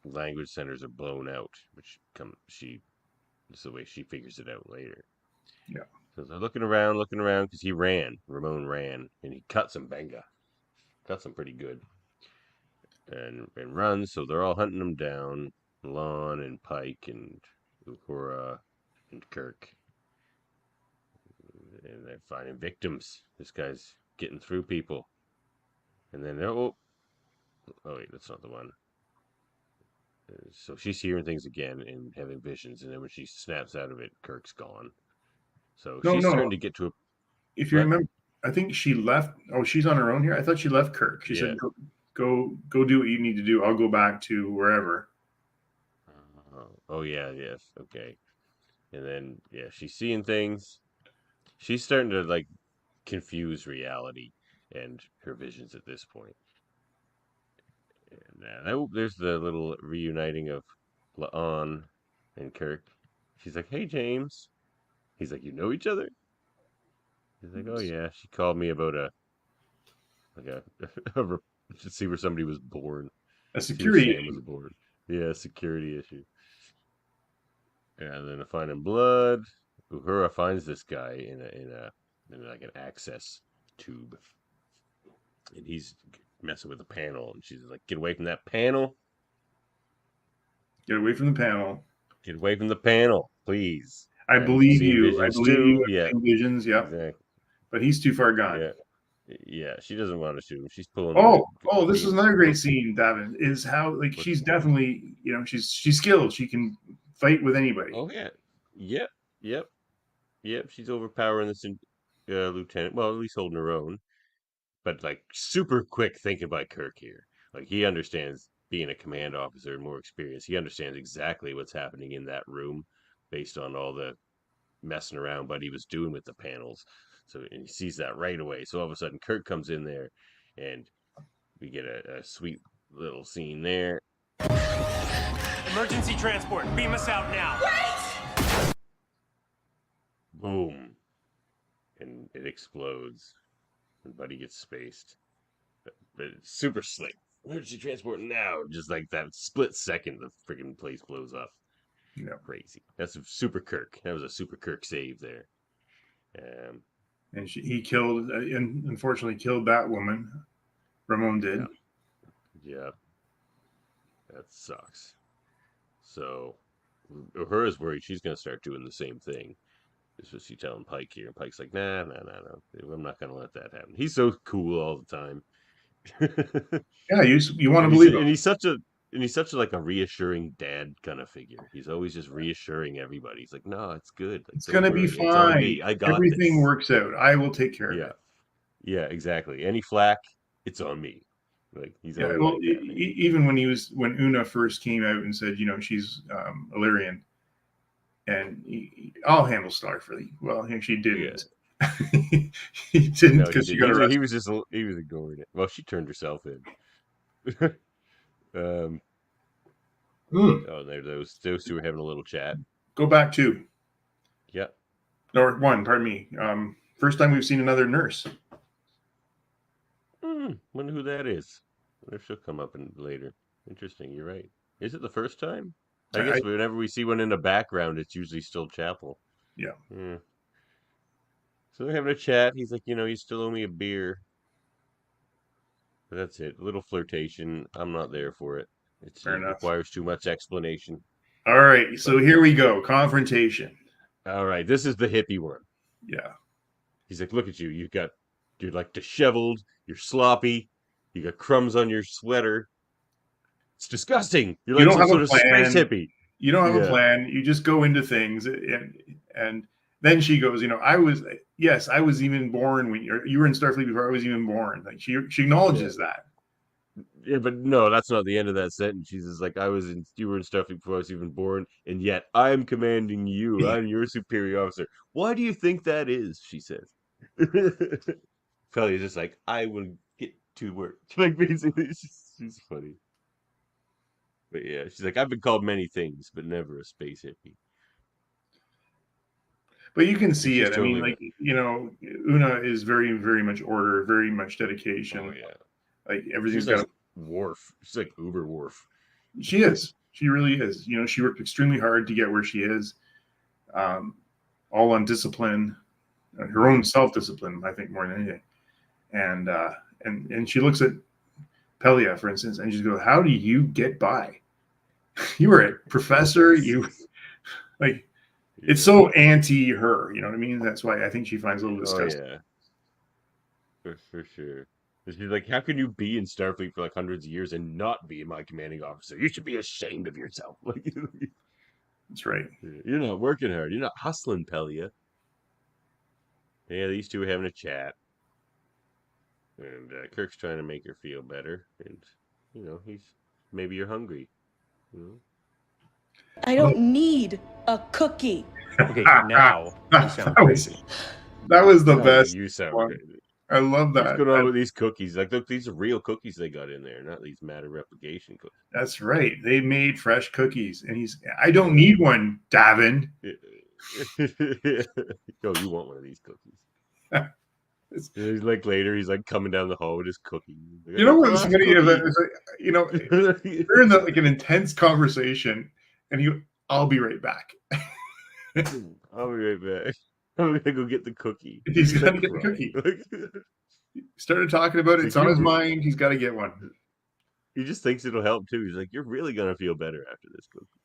Speaker 2: language centers are blown out, which it's the way she figures it out later.
Speaker 3: Yeah.
Speaker 2: So they're looking around because Ramon ran, and he cuts him pretty good, and runs. So they're all hunting him down, Lon and Pike and Uhura and Kirk. And they're finding victims. This guy's getting through people. And then oh wait, that's not the one. So she's hearing things again and having visions, and then when she snaps out of it, Kirk's gone. So she's starting to get to
Speaker 3: If you remember, I think she left. Oh, she's on her own here. I thought she left Kirk. She said, go do what you need to do. I'll go back to wherever.
Speaker 2: Oh yeah, yes, okay. And then she's seeing things. She's starting to like confuse reality and her visions at this point. And there's the little reuniting of La'an and Kirk. She's like, "Hey, James." He's like, "You know each other?" He's like, "Oh yeah, she called me about a to see where somebody was born.
Speaker 3: A
Speaker 2: See where
Speaker 3: security
Speaker 2: Sam was
Speaker 3: issue.
Speaker 2: born. Yeah, security issue." And then finding blood. Uhura finds this guy in like an access tube, and he's messing with the panel, and she's like, "Get away from that panel!
Speaker 3: Get away from the panel.
Speaker 2: Get away from the panel, please."
Speaker 3: I
Speaker 2: I'm
Speaker 3: believe
Speaker 2: seeing
Speaker 3: you. I
Speaker 2: visions
Speaker 3: believe
Speaker 2: too.
Speaker 3: you.
Speaker 2: Yeah,
Speaker 3: I'm seeing visions. Yep.
Speaker 2: exactly.
Speaker 3: But he's too far gone.
Speaker 2: Yeah, yeah. She doesn't want to shoot him. She's pulling.
Speaker 3: This is another great scene, Davan. Is how like she's definitely she's skilled. She can fight with anybody.
Speaker 2: Oh yeah, yep. She's overpowering this lieutenant. Well, at least holding her own. But like super quick thinking by Kirk here. Like he understands being a command officer and more experience. He understands exactly what's happening in that room based on all the messing around but he was doing with the panels. So and he sees that right away. So all of a sudden Kirk comes in there and we get a sweet little scene there.
Speaker 5: Emergency transport, beam us out now. Wait!
Speaker 2: Boom. And it explodes. And Buddy gets spaced. But it's super slick. Emergency transport now. Just like that split second, the freaking place blows up.
Speaker 3: Yeah.
Speaker 2: Crazy. That's a super Kirk. That was a super Kirk save there.
Speaker 3: And he killed, and unfortunately killed that woman. Ramon did.
Speaker 2: Yeah. That sucks. So, Uhura's worried she's going to start doing the same thing. This was she telling Pike here. And Pike's like, nah. I'm not going to let that happen. He's so cool all the time.
Speaker 3: Yeah, you want to believe him.
Speaker 2: And he's such a like a reassuring dad kind of figure. He's always just reassuring everybody. He's like, no, it's good. Like,
Speaker 3: it's gonna be fine.
Speaker 2: It's on me. I got
Speaker 3: everything
Speaker 2: this.
Speaker 3: works out. I will take care of it.
Speaker 2: Yeah, exactly. Any flack, it's on me. Like he's
Speaker 3: well, like that, even when Una first came out and said, she's Illyrian, and I'll handle Starfleet. Well, she didn't. Yeah. he didn't because she got arrested.
Speaker 2: He was ignoring it. Well, she turned herself in. Oh, there those two are having a little chat.
Speaker 3: Go back to.
Speaker 2: Yep.
Speaker 3: Or one, pardon me. First time we've seen another nurse.
Speaker 2: Wonder who that is. Wonder if she'll come up later. Interesting. You're right. Is it the first time? I guess whenever we see one in the background, it's usually still Chapel.
Speaker 3: Yeah.
Speaker 2: So they're having a chat. He's like, you still owe me a beer. But that's it. A little flirtation. I'm not there for it. It requires too much explanation.
Speaker 3: All right. So here we go. Confrontation.
Speaker 2: All right. This is the hippie one.
Speaker 3: Yeah.
Speaker 2: He's like, look at you. You're like disheveled. You're sloppy. You got crumbs on your sweater. It's disgusting. You're like some sort of space hippie.
Speaker 3: You don't have a plan. You just go into things. And then she goes, I was even born when you were in Starfleet before I was even born. Like she acknowledges that.
Speaker 2: Yeah, but no, that's not the end of that sentence. She's just like, you were in Starfleet before I was even born, and yet I'm commanding you. I'm your superior officer. Why do you think that is? She says. Pelly's just like, I will get to work. Like basically, she's funny. But yeah, she's like, I've been called many things, but never a space hippie.
Speaker 3: But you can see it. Totally, I mean, Una is very, very much order, very much dedication.
Speaker 2: Oh yeah,
Speaker 3: like everything's
Speaker 2: got like Worf. She's like Uber Worf.
Speaker 3: She is. She really is. She worked extremely hard to get where she is. All on discipline, her own self-discipline, I think, more than anything. And she looks at Pelia, for instance, and she goes, "How do you get by? You were a professor. It's so anti her. You know what I mean? That's why I think she finds a little disgusting."
Speaker 2: Oh yeah, for sure. She's like, how can you be in Starfleet for like hundreds of years and not be my commanding officer? You should be ashamed of yourself.
Speaker 3: That's right.
Speaker 2: You're not working hard. You're not hustling, Pelia. Yeah, these two are having a chat. And Kirk's trying to make her feel better, and maybe you're hungry.
Speaker 6: I don't need a cookie.
Speaker 4: Okay, now you sound crazy.
Speaker 3: That was the
Speaker 2: Oh,
Speaker 3: best.
Speaker 2: you sound
Speaker 3: one.
Speaker 2: crazy.
Speaker 3: I love that.
Speaker 2: What's going on with these cookies? Like, look, these are real cookies they got in there, not these matter replication cookies.
Speaker 3: That's right. They made fresh cookies, and I don't need one, Davan.
Speaker 2: Yo, you want one of these cookies? He's like later, he's like coming down the hall with his cookie.
Speaker 3: You know what's funny? They're in an intense conversation, and I'll be right back.
Speaker 2: I'll be right back. I'm gonna go get the cookie.
Speaker 3: He's gonna get the cookie. He started talking about it. It's on his mind. He's got to get one.
Speaker 2: He just thinks it'll help too. He's like, "You're really gonna feel better after this cookie."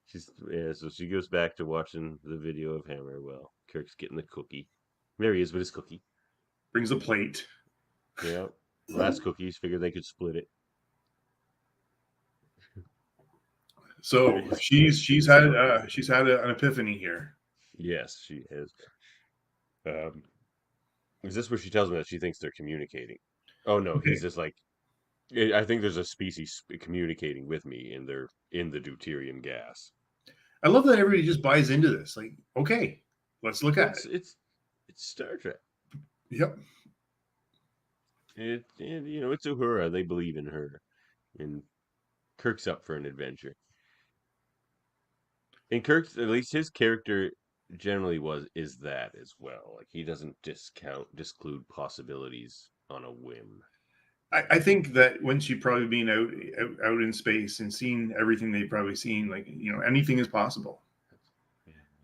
Speaker 2: So she goes back to watching the video of Hammer. Well, Kirk's getting the cookie. There he is with his cookie.
Speaker 3: Brings a plate.
Speaker 2: Yeah, last cookies. Figured they could split it.
Speaker 3: So she's had an epiphany here.
Speaker 2: Yes, she has. Is this where she tells him that she thinks they're communicating? Oh no, okay. He's just like, I think there's a species communicating with me, and they're in the deuterium gas.
Speaker 3: I love that everybody just buys into this. Like, okay, let's look at it.
Speaker 2: It's Star Trek.
Speaker 3: Yep.
Speaker 2: And it's Uhura. They believe in her, and Kirk's up for an adventure. And Kirk's, at least his character generally is that as well. Like, he doesn't disclude possibilities on a whim.
Speaker 3: I think that once you've probably been out in space and seen everything they've probably seen, like, anything is possible.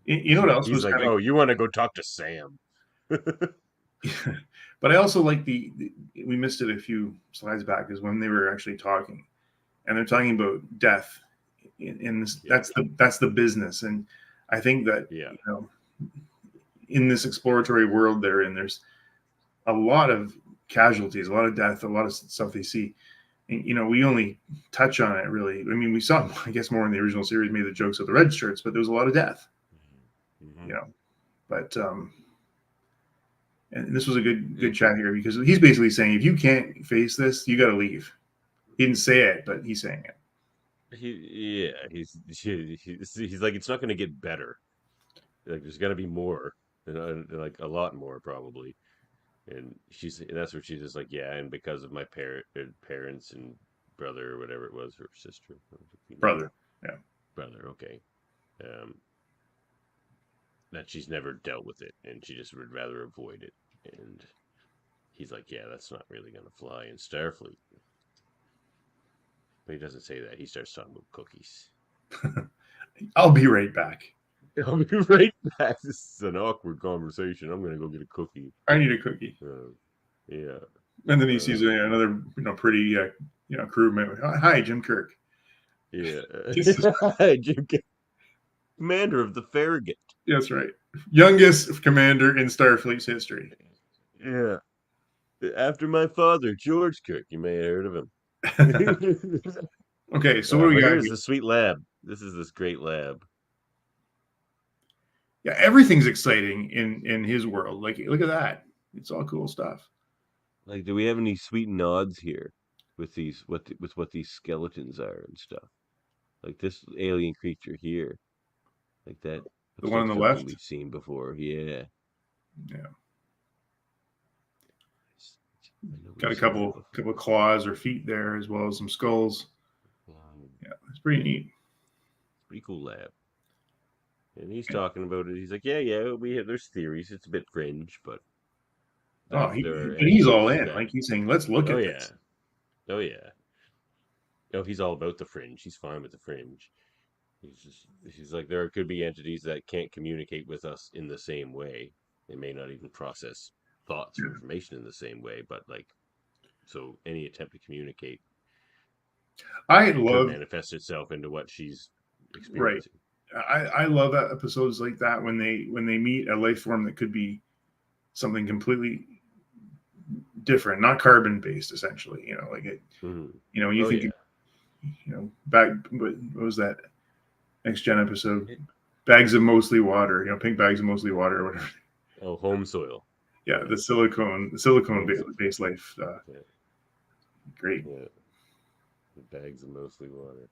Speaker 3: You know what else?
Speaker 2: He's like, you want to go talk to Sam.
Speaker 3: But I also like we missed it a few slides back, is when they were actually talking, and they're talking about death. In this, that's the business, and I think that in this exploratory world they're in, there's a lot of casualties, a lot of death, a lot of stuff they see. And, we only touch on it really. I mean, we saw, I guess, more in the original series, made the jokes of the red shirts, but there was a lot of death. Mm-hmm. But and this was a good chat here, because he's basically saying, if you can't face this, you got to leave. He didn't say it, but he's saying it.
Speaker 2: He's like, it's not going to get better. Like, there's got to be more, like a lot more probably. And that's where she's just like, yeah, and because of my parents and brother or whatever it was, or sister,
Speaker 3: brother,
Speaker 2: okay, that she's never dealt with it, and she just would rather avoid it. And he's like, yeah, that's not really going to fly in Starfleet. But he doesn't say that. He starts talking about cookies.
Speaker 3: I'll be right back.
Speaker 2: I'll be right back. This is an awkward conversation. I'm going to go get a cookie.
Speaker 3: I need a cookie.
Speaker 2: Yeah.
Speaker 3: And then he sees another, pretty, crew member. Hi, Jim Kirk.
Speaker 2: Yeah. Hi, Jim Kirk. Commander of the Farragut.
Speaker 3: That's right. Youngest commander in Starfleet's history.
Speaker 2: Yeah. After my father, George Kirk. You may have heard of him.
Speaker 3: Okay, so what do we got?
Speaker 2: Here's the sweet lab. This is this great lab.
Speaker 3: Yeah, everything's exciting in his world. Like, look at that. It's all cool stuff.
Speaker 2: Like, do we have any sweet nods here with these with what these skeletons are and stuff? Like this alien creature here. Like that.
Speaker 3: The one on the left?
Speaker 2: We've seen before. Yeah.
Speaker 3: Got a couple of claws or feet there, as well as some skulls. Yeah, it's pretty neat.
Speaker 2: Pretty cool lab. And he's talking about it. He's like, yeah, there's theories. It's a bit fringe, but
Speaker 3: he's all in. Like, he's saying, let's look at this.
Speaker 2: Oh yeah. No, he's all about the fringe. He's fine with the fringe. He's like, there could be entities that can't communicate with us in the same way. They may not even process thoughts or information in the same way, but so any attempt to communicate could manifest itself into what she's experiencing.
Speaker 3: Right. I love episodes like that when they meet a life form that could be something completely different, not carbon based, essentially. Like it. Mm-hmm. Back, what was that Next Gen episode? Bags of mostly water. Pink bags of mostly water or whatever.
Speaker 2: Oh, home soil.
Speaker 3: Yeah, the silicone based life. Great.
Speaker 2: Yeah. The bags of mostly water.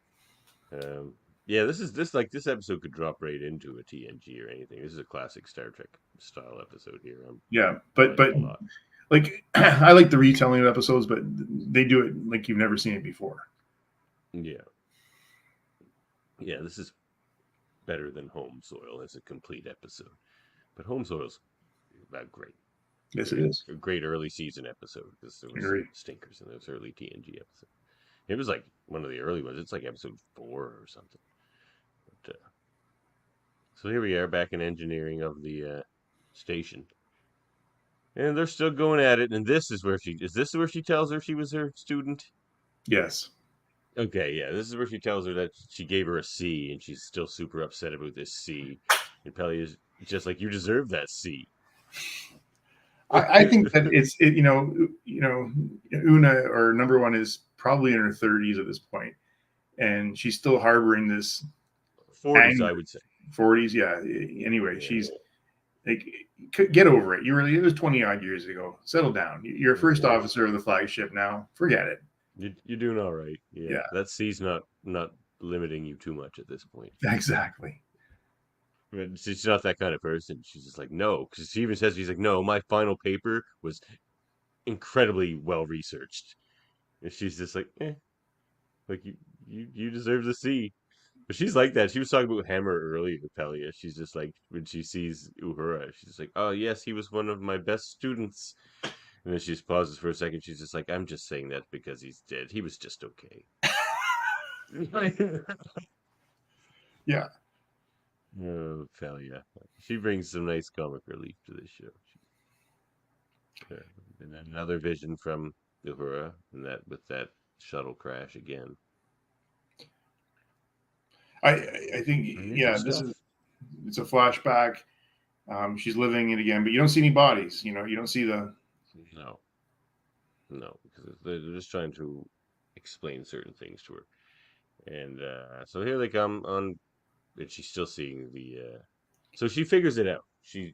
Speaker 2: Yeah, this episode could drop right into a TNG or anything. This is a classic Star Trek style episode here.
Speaker 3: Yeah, but like I like the retelling of episodes, but they do it like you've never seen it before.
Speaker 2: Yeah. Yeah, this is better than Home Soil as a complete episode. But Home Soil's about great.
Speaker 3: Yes, it is.
Speaker 2: A great early season episode because there was some stinkers in those early TNG episodes. It was like one of the early ones. It's like episode 4 or something. But, so here we are back in engineering of the station. And they're still going at it. And this is where she tells her she was her student?
Speaker 3: Yes.
Speaker 2: Okay, yeah. This is where she tells her that she gave her a C and she's still super upset about this C. And Pelly is just like, you deserve that C.
Speaker 3: I think that it's Una or number one is probably in her 30s at this point, and she's still harboring this
Speaker 2: 40s,
Speaker 3: anger.
Speaker 2: I would say
Speaker 3: 40s, yeah. Anyway, she's like, get over it. It was 20 odd years ago. Settle down. You're a first officer of the flagship now. Forget it.
Speaker 2: You're doing all right. Yeah. That C's not limiting you too much at this point.
Speaker 3: Exactly.
Speaker 2: She's not that kind of person. She's just like, no, because she even says, she's like, no, my final paper was incredibly well researched, and she's just like, like you deserve the C. But she's like that. She was talking about Hammer earlier, Pelia. She's just like, when she sees Uhura, she's like, oh yes, he was one of my best students. And then she just pauses for a second. She's just like, I'm just saying that because he's dead. He was just okay.
Speaker 3: Yeah.
Speaker 2: Oh, Pelia. She brings some nice comic relief to this show. And then another vision from Uhura, and that with that shuttle crash again.
Speaker 3: I think it's a flashback. She's living it again, but you don't see any bodies. You don't see the.
Speaker 2: No, because they're just trying to explain certain things to her, and so here they come on, and she's still seeing the. So she figures it out. She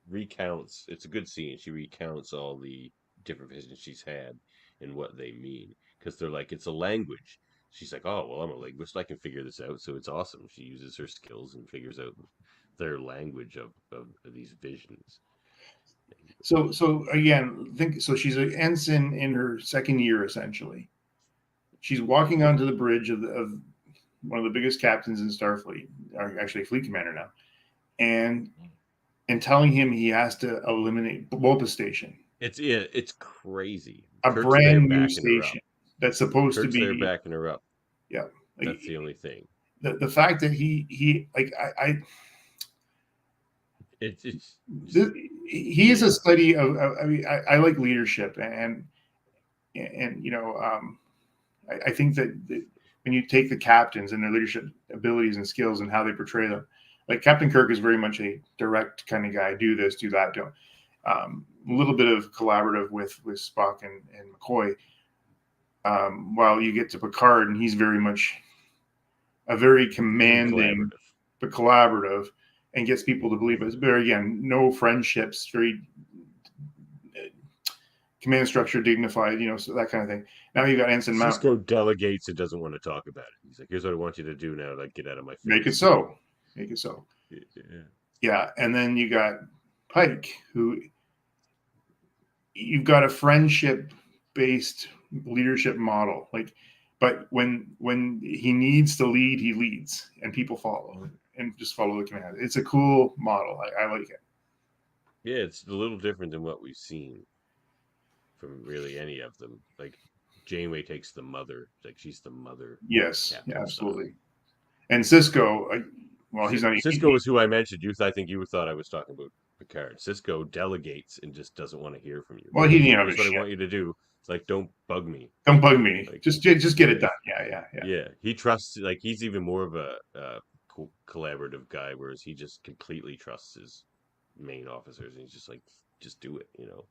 Speaker 2: recounts. It's a good scene. She recounts all the different visions she's had and what they mean, because they're like, it's a language. She's like, oh well, I'm a linguist. I can figure this out. So it's awesome. She uses her skills and figures out their language of these visions.
Speaker 3: So again, she's an ensign in her second year essentially. She's walking onto the bridge of one of the biggest captains in Starfleet, or actually fleet commander now, and telling him he has to eliminate Bopa Station.
Speaker 2: It's crazy.
Speaker 3: A brand new station that's supposed to be.
Speaker 2: They're backing her up.
Speaker 3: Yeah,
Speaker 2: that's the only thing.
Speaker 3: The fact that he like he is a study of. I mean, I like leadership and I think that when you take the captains and their leadership abilities and skills and how they portray them, like Captain Kirk is very much a direct kind of guy. Do this, do that, don't. A little bit of collaborative with Spock and McCoy. While you get to Picard, and he's very much a very commanding, but collaborative, and gets people to believe it. But again, no friendships, very command structure, dignified, so that kind of thing. Now you got Ensign Mount.
Speaker 2: Cisco delegates and doesn't want to talk about it. He's like, here's what I want you to do now. Like, get out of my face.
Speaker 3: Make it so. Yeah. And then you got Pike, who you've got a friendship-based leadership model. But when he needs to lead, he leads, and people follow and just follow the command. It's a cool model. I like it.
Speaker 2: Yeah, it's a little different than what we've seen from really any of them. Like Janeway takes the mother, like she's the mother.
Speaker 3: Yes, yeah, absolutely. And Cisco, he's not.
Speaker 2: Cisco is who I mentioned. I think you thought I was talking about Picard. Cisco delegates and just doesn't want to hear from you.
Speaker 3: Well, he didn't have
Speaker 2: what I want you to do. It's like, don't bug me.
Speaker 3: Don't bug me. Like, just get it done. Yeah.
Speaker 2: Yeah, he trusts. Like, he's even more of a collaborative guy, whereas he just completely trusts his main officers, and he's just like, just do it.
Speaker 3: Yeah.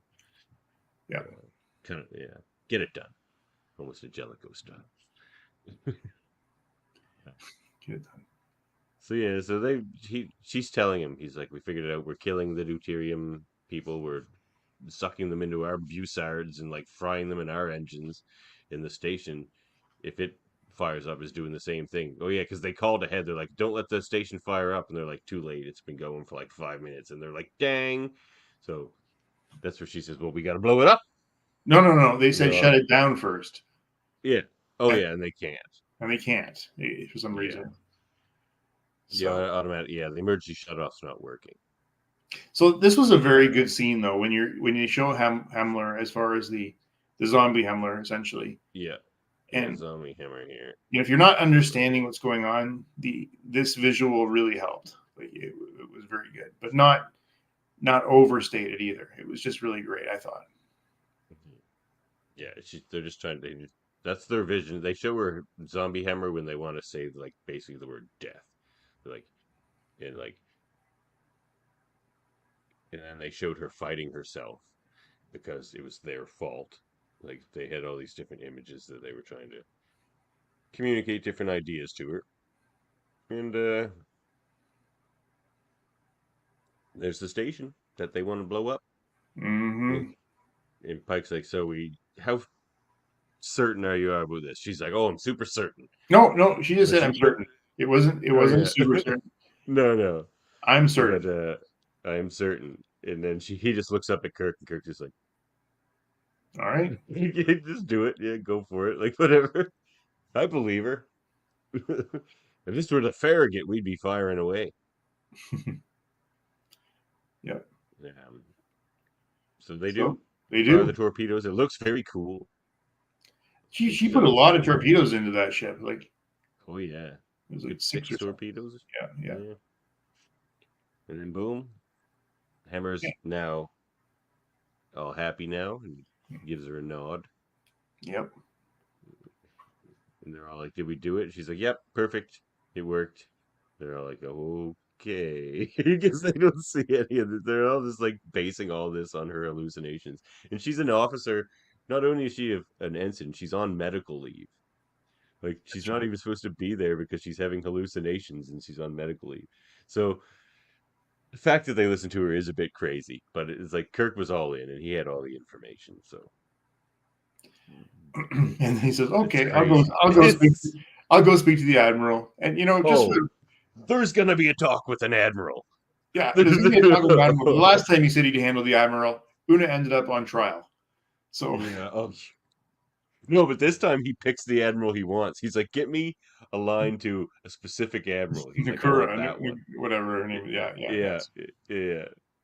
Speaker 2: Get it done. Almost a Jellicoe style.
Speaker 3: Get it done.
Speaker 2: So she's telling him, he's like, we figured it out. We're killing the deuterium people were sucking them into our Bussards and like frying them in our engines in the station. If it fires up, is doing the same thing. Oh yeah, because they called ahead. They're like, "Don't let the station fire up," and they're like, "Too late. It's been going for like 5 minutes." And they're like, "Dang!" So that's where she says, "Well, we got to blow it up."
Speaker 3: No. They said
Speaker 2: They're
Speaker 3: shut
Speaker 2: all,
Speaker 3: it down first.
Speaker 2: yeah. Oh
Speaker 3: And,
Speaker 2: yeah, and they can't.
Speaker 3: and they can't for some reason. So.
Speaker 2: Yeah, automatic. Yeah, the emergency shutoff's not working.
Speaker 3: So this was a very good scene, though, when you show Hamler as far as the zombie Hamler, essentially.
Speaker 2: Yeah.
Speaker 3: And
Speaker 2: zombie hammer here.
Speaker 3: if you're not understanding what's going on, this visual really helped. Like it was very good, but not overstated either. It was just really great, I thought.
Speaker 2: Yeah, they're just trying to. That's their vision. They show her zombie hammer when they want to say like basically the word death, like, and then they showed her fighting herself because it was their fault. Like they had all these different images that they were trying to communicate different ideas to her, and there's the station that they want to blow up.
Speaker 3: Mm-hmm.
Speaker 2: And Pike's like, "So how certain are you about this?" She's like, "Oh, I'm super certain."
Speaker 3: No, she just said I'm certain. It wasn't super certain.
Speaker 2: No.
Speaker 3: I'm certain.
Speaker 2: But I am certain. And then he just looks up at Kirk, and Kirk just like,
Speaker 3: all right,
Speaker 2: just do it. Yeah, go for it. Like whatever. I believe her. If this were the Farragut, we'd be firing away.
Speaker 3: Yep.
Speaker 2: So they do.
Speaker 3: They do.
Speaker 2: Fire the torpedoes. It looks very cool.
Speaker 3: She put a lot of torpedoes into that ship. Like,
Speaker 2: oh yeah,
Speaker 3: it was like 6
Speaker 2: torpedoes.
Speaker 3: Yeah.
Speaker 2: And then boom, Hammer's now all happy now and gives her a nod.
Speaker 3: Yep.
Speaker 2: And they're all like, "Did we do it?" She's like, "Yep, perfect. It worked." They're all like, "Okay." Because they don't see any of this. They're all just like basing all this on her hallucinations. And she's an officer. Not only is she an ensign, she's on medical leave. Like she's not even supposed to be there because she's having hallucinations and she's on medical leave. So the fact that they listen to her is a bit crazy, but it's like Kirk was all in and he had all the information. So,
Speaker 3: and he says, "Okay, I'll go speak to the admiral." And
Speaker 2: there's gonna be a talk with an admiral.
Speaker 3: Yeah, there's gonna be a talk with an admiral. The last time he said he'd handle the admiral, Una ended up on trial. So
Speaker 2: yeah. No, but this time he picks the admiral he wants. He's like, "Get me a line to a specific admiral." He's like, "I want that one."
Speaker 3: Whatever her name. Yeah.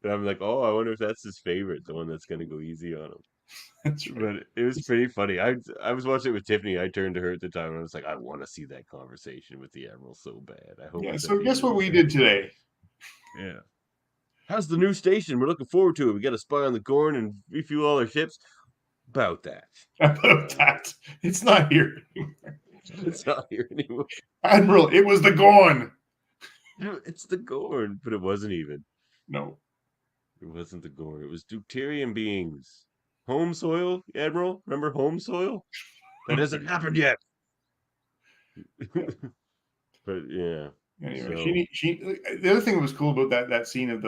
Speaker 2: And I'm like, "Oh, I wonder if that's his favorite, the one that's gonna go easy on him."
Speaker 3: That's right.
Speaker 2: But it was pretty funny. I was watching it with Tiffany. I turned to her at the time and I was like, "I want to see that conversation with the admiral so bad." I hope.
Speaker 3: Yeah. So guess what we did today?
Speaker 2: Yeah. How's the new station? We're looking forward to it. We got to spy on the Gorn and refuel all our ships. About that.
Speaker 3: It's not here anymore.
Speaker 2: It's not here anymore.
Speaker 3: Admiral, it was the Gorn.
Speaker 2: It's the Gorn, but it wasn't even.
Speaker 3: No.
Speaker 2: It wasn't the Gorn. It was Deuterium beings. Home soil, Admiral? Remember home soil? That hasn't happened yet. But yeah.
Speaker 3: Anyway, the other thing that was cool about that scene of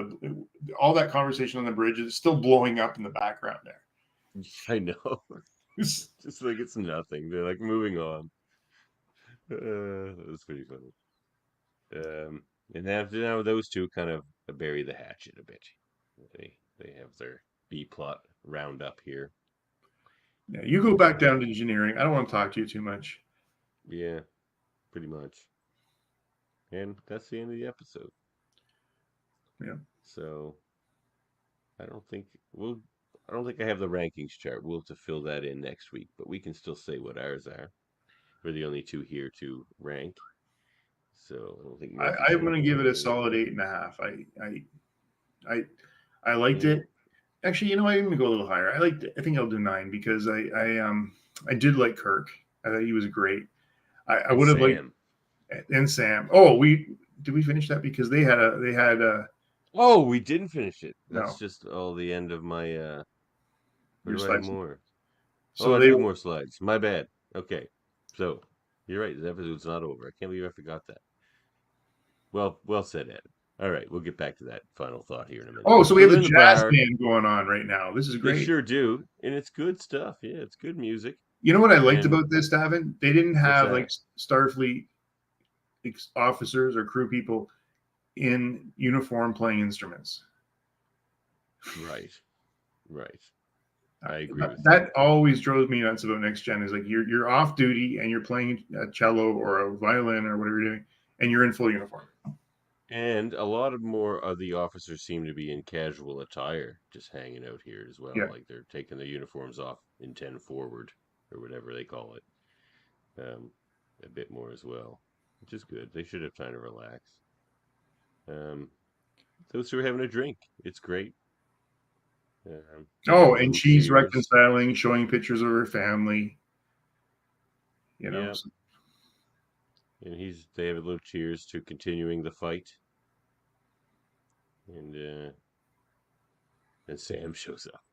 Speaker 3: all that conversation on the bridge is still blowing up in the background there.
Speaker 2: I know. Just like it's nothing. They're like moving on. That was pretty funny. And now those two kind of bury the hatchet a bit. They have their B plot roundup here.
Speaker 3: Yeah, you go back down to engineering. I don't want to talk to you too much.
Speaker 2: Yeah, pretty much. And that's the end of the episode.
Speaker 3: Yeah.
Speaker 2: So I don't think I have the rankings chart. We'll have to fill that in next week, but we can still say what ours are. We're the only two here to rank. So I don't think
Speaker 3: I'm going to give it a solid 8.5. I liked it. Actually, I'm going to go a little higher. I think I'll do 9 because I did like Kirk. I thought he was great. I would have liked and Sam. Oh, did we finish that because they had a.
Speaker 2: Oh, we didn't finish it. That's
Speaker 3: No.
Speaker 2: just the end of my.
Speaker 3: Your slides.
Speaker 2: More.
Speaker 3: So
Speaker 2: I do more slides. My bad. Okay, so you're right. The episode's not over. I can't believe I forgot that. Well said, Ed. All right, we'll get back to that final thought here in a minute.
Speaker 3: Oh, so we have a
Speaker 2: they're in the
Speaker 3: jazz
Speaker 2: bar.
Speaker 3: band going on right now. This is great.
Speaker 2: They sure do, and it's good stuff. Yeah, it's good music.
Speaker 3: You know what I liked
Speaker 2: And-
Speaker 3: about this, Davan? They didn't have
Speaker 2: that?
Speaker 3: like Starfleet officers or crew people in uniform playing instruments.
Speaker 2: Right. I agree with
Speaker 3: That always drove me nuts about Next Gen. Is like you're off duty and you're playing a cello or a violin or whatever you're doing, and you're in full uniform.
Speaker 2: And a lot of more of the officers seem to be in casual attire, just hanging out here as well.
Speaker 3: Yeah.
Speaker 2: Like they're taking the uniforms off in 10 forward or whatever they call it. A bit more as well, which is good. They should have time to relax. Those two are having a drink. It's great.
Speaker 3: Oh, and she's
Speaker 2: cheers.
Speaker 3: reconciling, showing pictures of her family. You know.
Speaker 2: Yeah. And they have a little cheers to continuing the fight. And Sam shows up.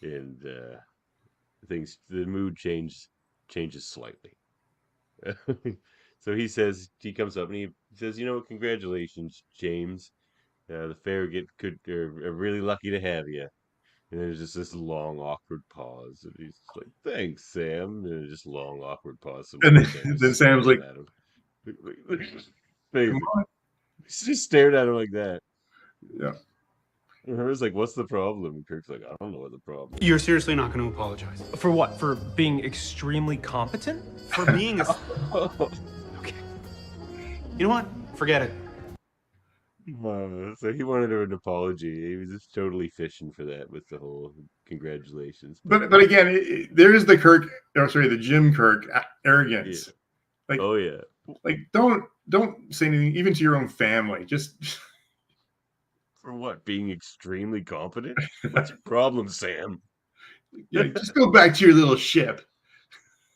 Speaker 2: And the mood changes slightly. So he comes up and he says, congratulations, James. The Farragut are really lucky to have you. And there's just this long, awkward pause. And he's like, thanks, Sam. And just long, awkward pause.
Speaker 3: And then Sam's like,
Speaker 2: at him. Come on. He's just stared at him like that.
Speaker 3: Yeah.
Speaker 2: And I was like, what's the problem? And Kirk's like, I don't know what the problem is.
Speaker 1: You're seriously not going to apologize?
Speaker 5: For what? For being extremely competent?
Speaker 1: For being a... Okay. You know what? Forget it.
Speaker 2: So he wanted an apology. He was just totally fishing for that with the whole congratulations.
Speaker 3: But again, there is the Jim Kirk arrogance.
Speaker 2: Yeah.
Speaker 3: Like,
Speaker 2: oh yeah.
Speaker 3: Like don't say anything even to your own family. Just
Speaker 2: for what? Being extremely competent? What's your problem, Sam?
Speaker 3: Yeah, just go back to your little ship.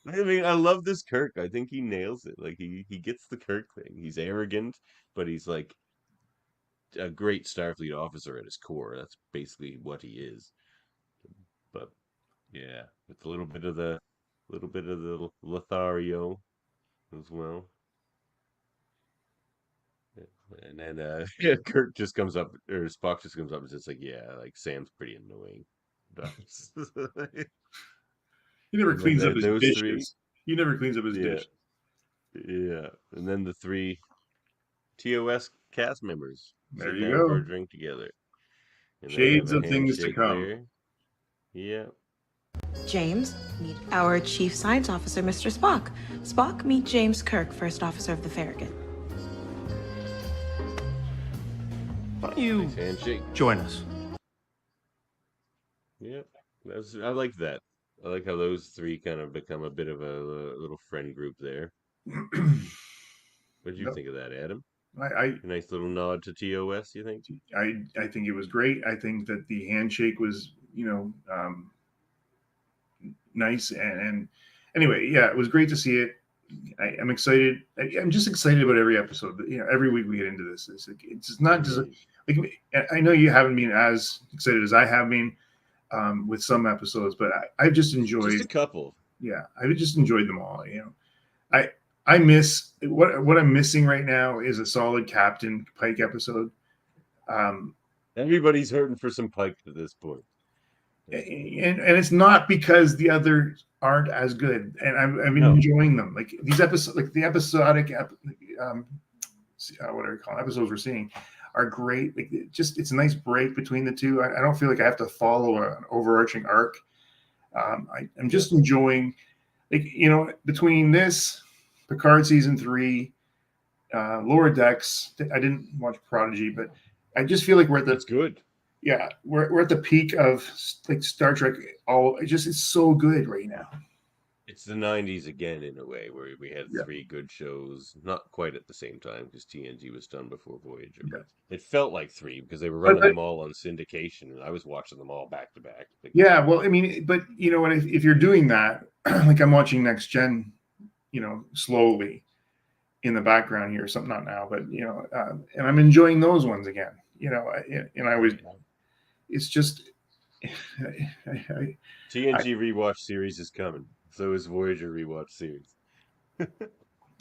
Speaker 2: I mean, I love this Kirk. I think he nails it. Like he gets the Kirk thing. He's arrogant, but he's like a great Starfleet officer at his core. That's basically what he is. But yeah, with a little bit of the Lothario as well. And then Kirk just comes up, or Spock just comes up and says, like, yeah, like Sam's pretty annoying.
Speaker 3: He never cleans up his dishes.
Speaker 2: Three,
Speaker 3: he never cleans up his dishes.
Speaker 2: Yeah. And then the three TOS cast members
Speaker 3: there
Speaker 2: sit
Speaker 3: you
Speaker 2: down
Speaker 3: go
Speaker 2: for a drink together. And
Speaker 3: shades of things to come.
Speaker 2: There. Yeah.
Speaker 6: James, meet our Chief Science Officer, Mr. Spock. Spock, meet James Kirk, First Officer of the Farragut.
Speaker 5: Why don't you
Speaker 2: handshake.
Speaker 4: Join us?
Speaker 2: Yep. I like that. I like how those three kind of become a bit of a little friend group there. What did you think of that, Adam? A nice little nod to TOS, you think?
Speaker 3: I think it was great. I think that the handshake was, nice. And anyway, yeah, it was great to see it. I'm excited. I'm just excited about every episode. Every week we get into this. It's not just like I know you haven't been as excited as I have been with some episodes, but I've just enjoyed
Speaker 2: just a couple.
Speaker 3: Yeah, I've just enjoyed them all. I miss what I'm missing right now is a solid Captain Pike episode.
Speaker 2: Everybody's hurting for some Pike at this point.
Speaker 3: And it's not because the others aren't as good, and I've been enjoying them. Like these episodes, like the episodic, whatever you call it, episodes we're seeing, are great. Like it's a nice break between the two. I don't feel like I have to follow an overarching arc. I'm just enjoying, between this, Picard season 3, Lower Decks. I didn't watch Prodigy, but I just feel like we're at the.
Speaker 2: That's good.
Speaker 3: Yeah, we're at the peak of like Star Trek. It's so good right now.
Speaker 2: It's the 90s again in a way where we had 3 good shows, not quite at the same time because TNG was done before Voyager.
Speaker 3: Yeah.
Speaker 2: It felt like 3 because they were running them all on syndication, and I was watching them all back to back.
Speaker 3: Yeah, well, I mean, but you know what? If you're doing that, like I'm watching Next Gen, slowly in the background here. Something not now, but and I'm enjoying those ones again. And I always. It's just
Speaker 2: TNG rewatch series is coming. So is Voyager rewatch series.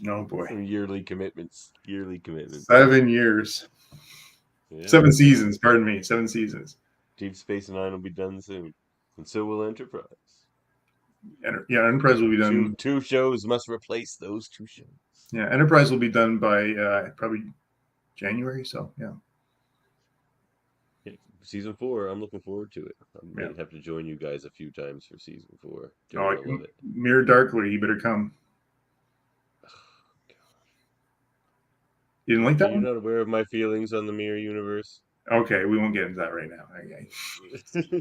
Speaker 3: No boy.
Speaker 2: Some yearly commitments.
Speaker 3: 7 years.
Speaker 2: Yeah.
Speaker 3: 7 seasons. Pardon me. 7 seasons.
Speaker 2: Deep Space Nine will be done soon, and so will Enterprise.
Speaker 3: Enterprise will be done.
Speaker 2: Two shows must replace those 2 shows.
Speaker 3: Yeah, Enterprise will be done by probably January. So yeah.
Speaker 2: Season 4, I'm looking forward to it. I might have to join you guys a few times for season 4. I love it.
Speaker 3: Mirror Darkly, you better come.
Speaker 2: Oh, God.
Speaker 3: You didn't like that
Speaker 2: Are you not aware of my feelings on the Mirror Universe?
Speaker 3: Okay, we won't get into that right now. Okay.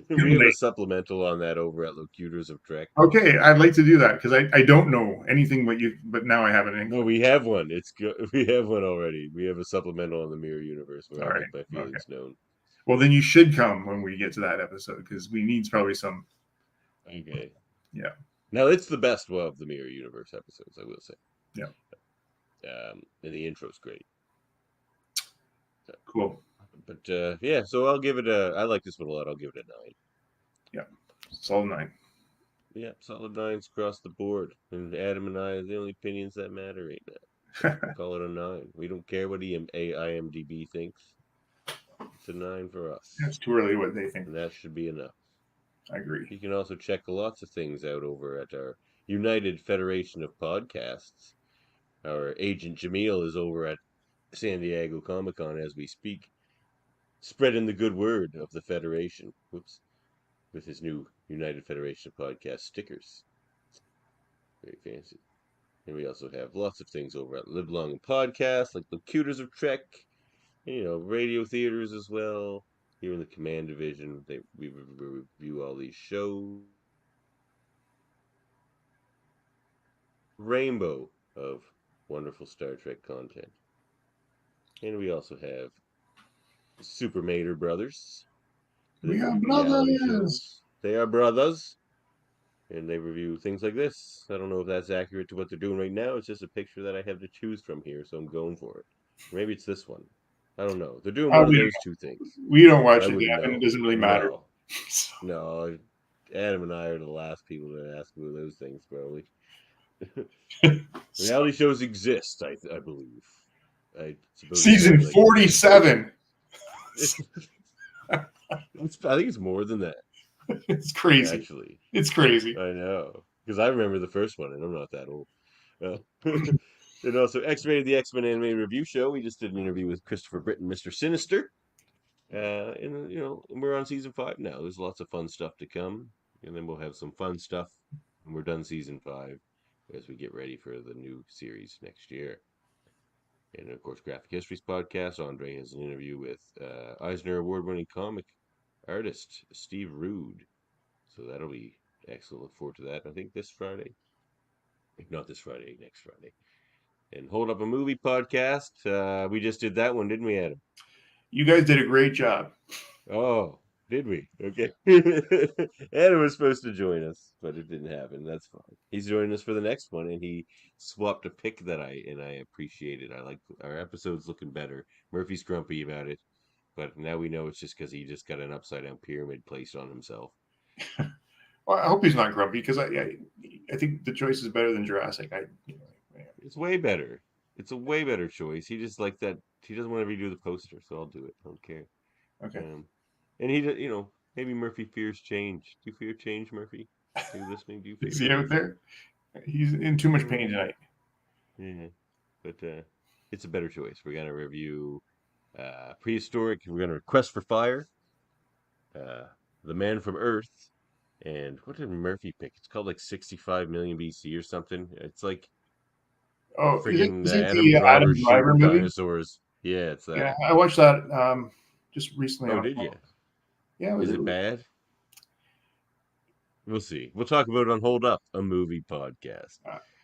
Speaker 2: We have a supplemental on that over at Locutors of Trek.
Speaker 3: Okay, I'd like to do that because I don't know anything but now I have an
Speaker 2: No, we have one. It's good. We have one already. We have a supplemental on the Mirror Universe where I make my feelings known.
Speaker 3: Well, then you should come when we get to that episode because we need probably some.
Speaker 2: Okay.
Speaker 3: Yeah.
Speaker 2: Now it's the best of the Mirror Universe episodes, I will say.
Speaker 3: Yeah.
Speaker 2: And the intro's great.
Speaker 3: Cool.
Speaker 2: But yeah, so I'll give it I like this one a lot. I'll give it a 9.
Speaker 3: Yeah. Solid 9.
Speaker 2: Yeah, solid 9s across the board. And Adam and I are the only opinions that matter right now. Call it a 9. We don't care what IMDb thinks. It's a 9 for us.
Speaker 3: That's too early what they think.
Speaker 2: And that should be enough.
Speaker 3: I agree.
Speaker 2: You can also check lots of things out over at our United Federation of Podcasts. Our agent Jaemeel is over at San Diego Comic-Con as we speak, spreading the good word of the Federation. With his new United Federation of Podcast stickers. Very fancy. And we also have lots of things over at Live Long and Podcast, like Locutors of Trek, and, radio theaters as well. Here in the Command Division, we review all these shows. Rainbow of wonderful Star Trek content. And we also have Super Mater Brothers.
Speaker 3: We are brothers.
Speaker 2: Shows. They are brothers. And they review things like this. I don't know if that's accurate to what they're doing right now. It's just a picture that I have to choose from here, so I'm going for it. Maybe it's this one. I don't know. They're doing one of those 2 things.
Speaker 3: We don't watch it, and it doesn't really matter.
Speaker 2: No, Adam and I are the last people to ask about those things, probably. Reality shows exist, I believe.
Speaker 3: Season 47.
Speaker 2: I think it's more than that.
Speaker 3: It's crazy.
Speaker 2: Actually,
Speaker 3: it's crazy.
Speaker 2: I know because I remember the first one, and I'm not that old. And also, X-Rated, the X-Men Anime Review Show. We just did an interview with Christopher Britton, Mr. Sinister. And we're on season 5 now. There's lots of fun stuff to come, and then we'll have some fun stuff when we're done season 5 as we get ready for the new series next year. And of course, Graphic Histories podcast. Andre has an interview with Eisner Award-winning comic artist Steve Rude. So that'll be excellent. Look forward to that. I think this Friday. If not this Friday, next Friday. And Hold Up a Movie podcast. We just did that one, didn't we, Adam?
Speaker 3: You guys did a great job.
Speaker 2: Oh, did we? Okay. Adam was supposed to join us, but it didn't happen. That's fine. He's joining us for the next one, and he swapped a pick that I appreciated. I like our episode's looking better. Murphy's grumpy about it, but now we know it's just because he just got an upside down pyramid placed on himself.
Speaker 3: Well, I hope he's not grumpy because I think the choice is better than Jurassic.
Speaker 2: It's way better. It's a way better choice. He just like that. He doesn't want to redo the poster, so I'll do it. I don't care.
Speaker 3: Okay.
Speaker 2: And he, maybe Murphy fears change. Do you fear change, Murphy? Are you listening? Do you fear
Speaker 3: Is he out there? He's in too much pain tonight.
Speaker 2: Yeah, but it's a better choice. We're gonna review Prehistoric. We're gonna Quest for Fire, The Man from Earth, and what did Murphy pick? It's called like 65 million BC or something. It's like freaking
Speaker 3: is it
Speaker 2: Adam
Speaker 3: the
Speaker 2: Driver
Speaker 3: Adam Driver movie?
Speaker 2: dinosaurs. Yeah, it's that.
Speaker 3: Yeah, I watched that just recently.
Speaker 2: Oh, did you?
Speaker 3: Yeah.
Speaker 2: Is it bad? We'll see. We'll talk about it on Hold Up, a movie podcast.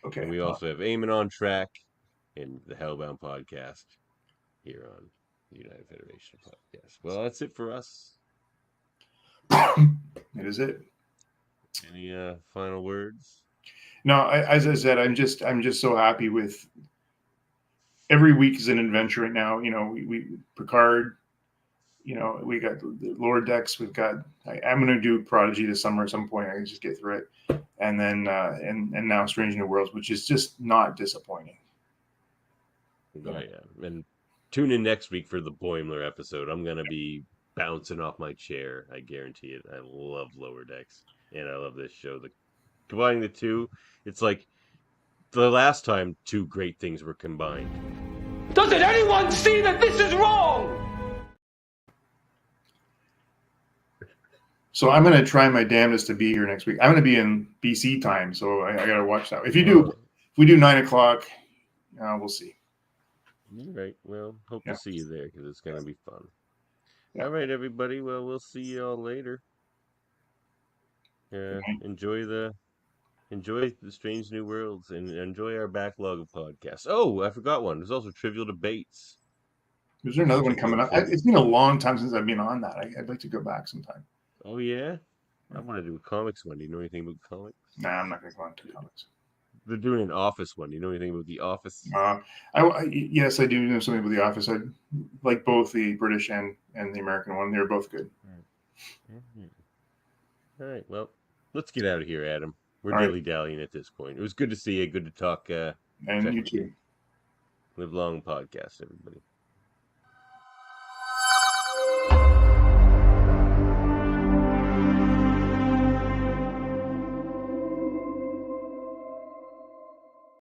Speaker 3: Okay.
Speaker 2: And we also have Eamon on Track and the Hellbound podcast here on the United Federation podcast. Well, that's it for us.
Speaker 3: It is it.
Speaker 2: Any final words?
Speaker 3: No, as I said, I'm just so happy with every week is an adventure right now. We Picard. We got the lower decks. We've got. I'm going to do Prodigy this summer at some point. I can just get through it, and then and now Strange New Worlds, which is just not disappointing.
Speaker 2: Oh, yeah, and Tune in next week for the Boimler episode. I'm gonna be bouncing off my chair. I guarantee it. I love Lower Decks, and I love this show. Combining the two, it's like the last time two great things were combined.
Speaker 7: Doesn't anyone see that this is wrong?
Speaker 3: So I'm going to try my damnedest to be here next week. I'm going to be in BC time, so I got to watch that. If we do 9 o'clock, we'll see.
Speaker 2: All right. Well, hope to see you there because it's going to be fun. Yeah. All right, everybody. Well, we'll see you all later. Enjoy the Strange New Worlds and enjoy our backlog of podcasts. Oh, I forgot one. There's also Trivial Debates.
Speaker 3: Is there another one coming up? It's been a long time since I've been on that. I'd like to go back sometime.
Speaker 2: Oh, yeah? I want to do a comics one. Do you know anything about comics?
Speaker 3: Nah, I'm not going to go into comics.
Speaker 2: They're doing an Office one. Do you know anything about the Office?
Speaker 3: Yes, I do know something about the Office. I like both the British and the American one. They're both good.
Speaker 2: All right. Well, let's get out of here, Adam. We're dilly-dallying at this point. It was good to see you. Good to talk.
Speaker 3: And you too.
Speaker 2: Live long podcast, everybody.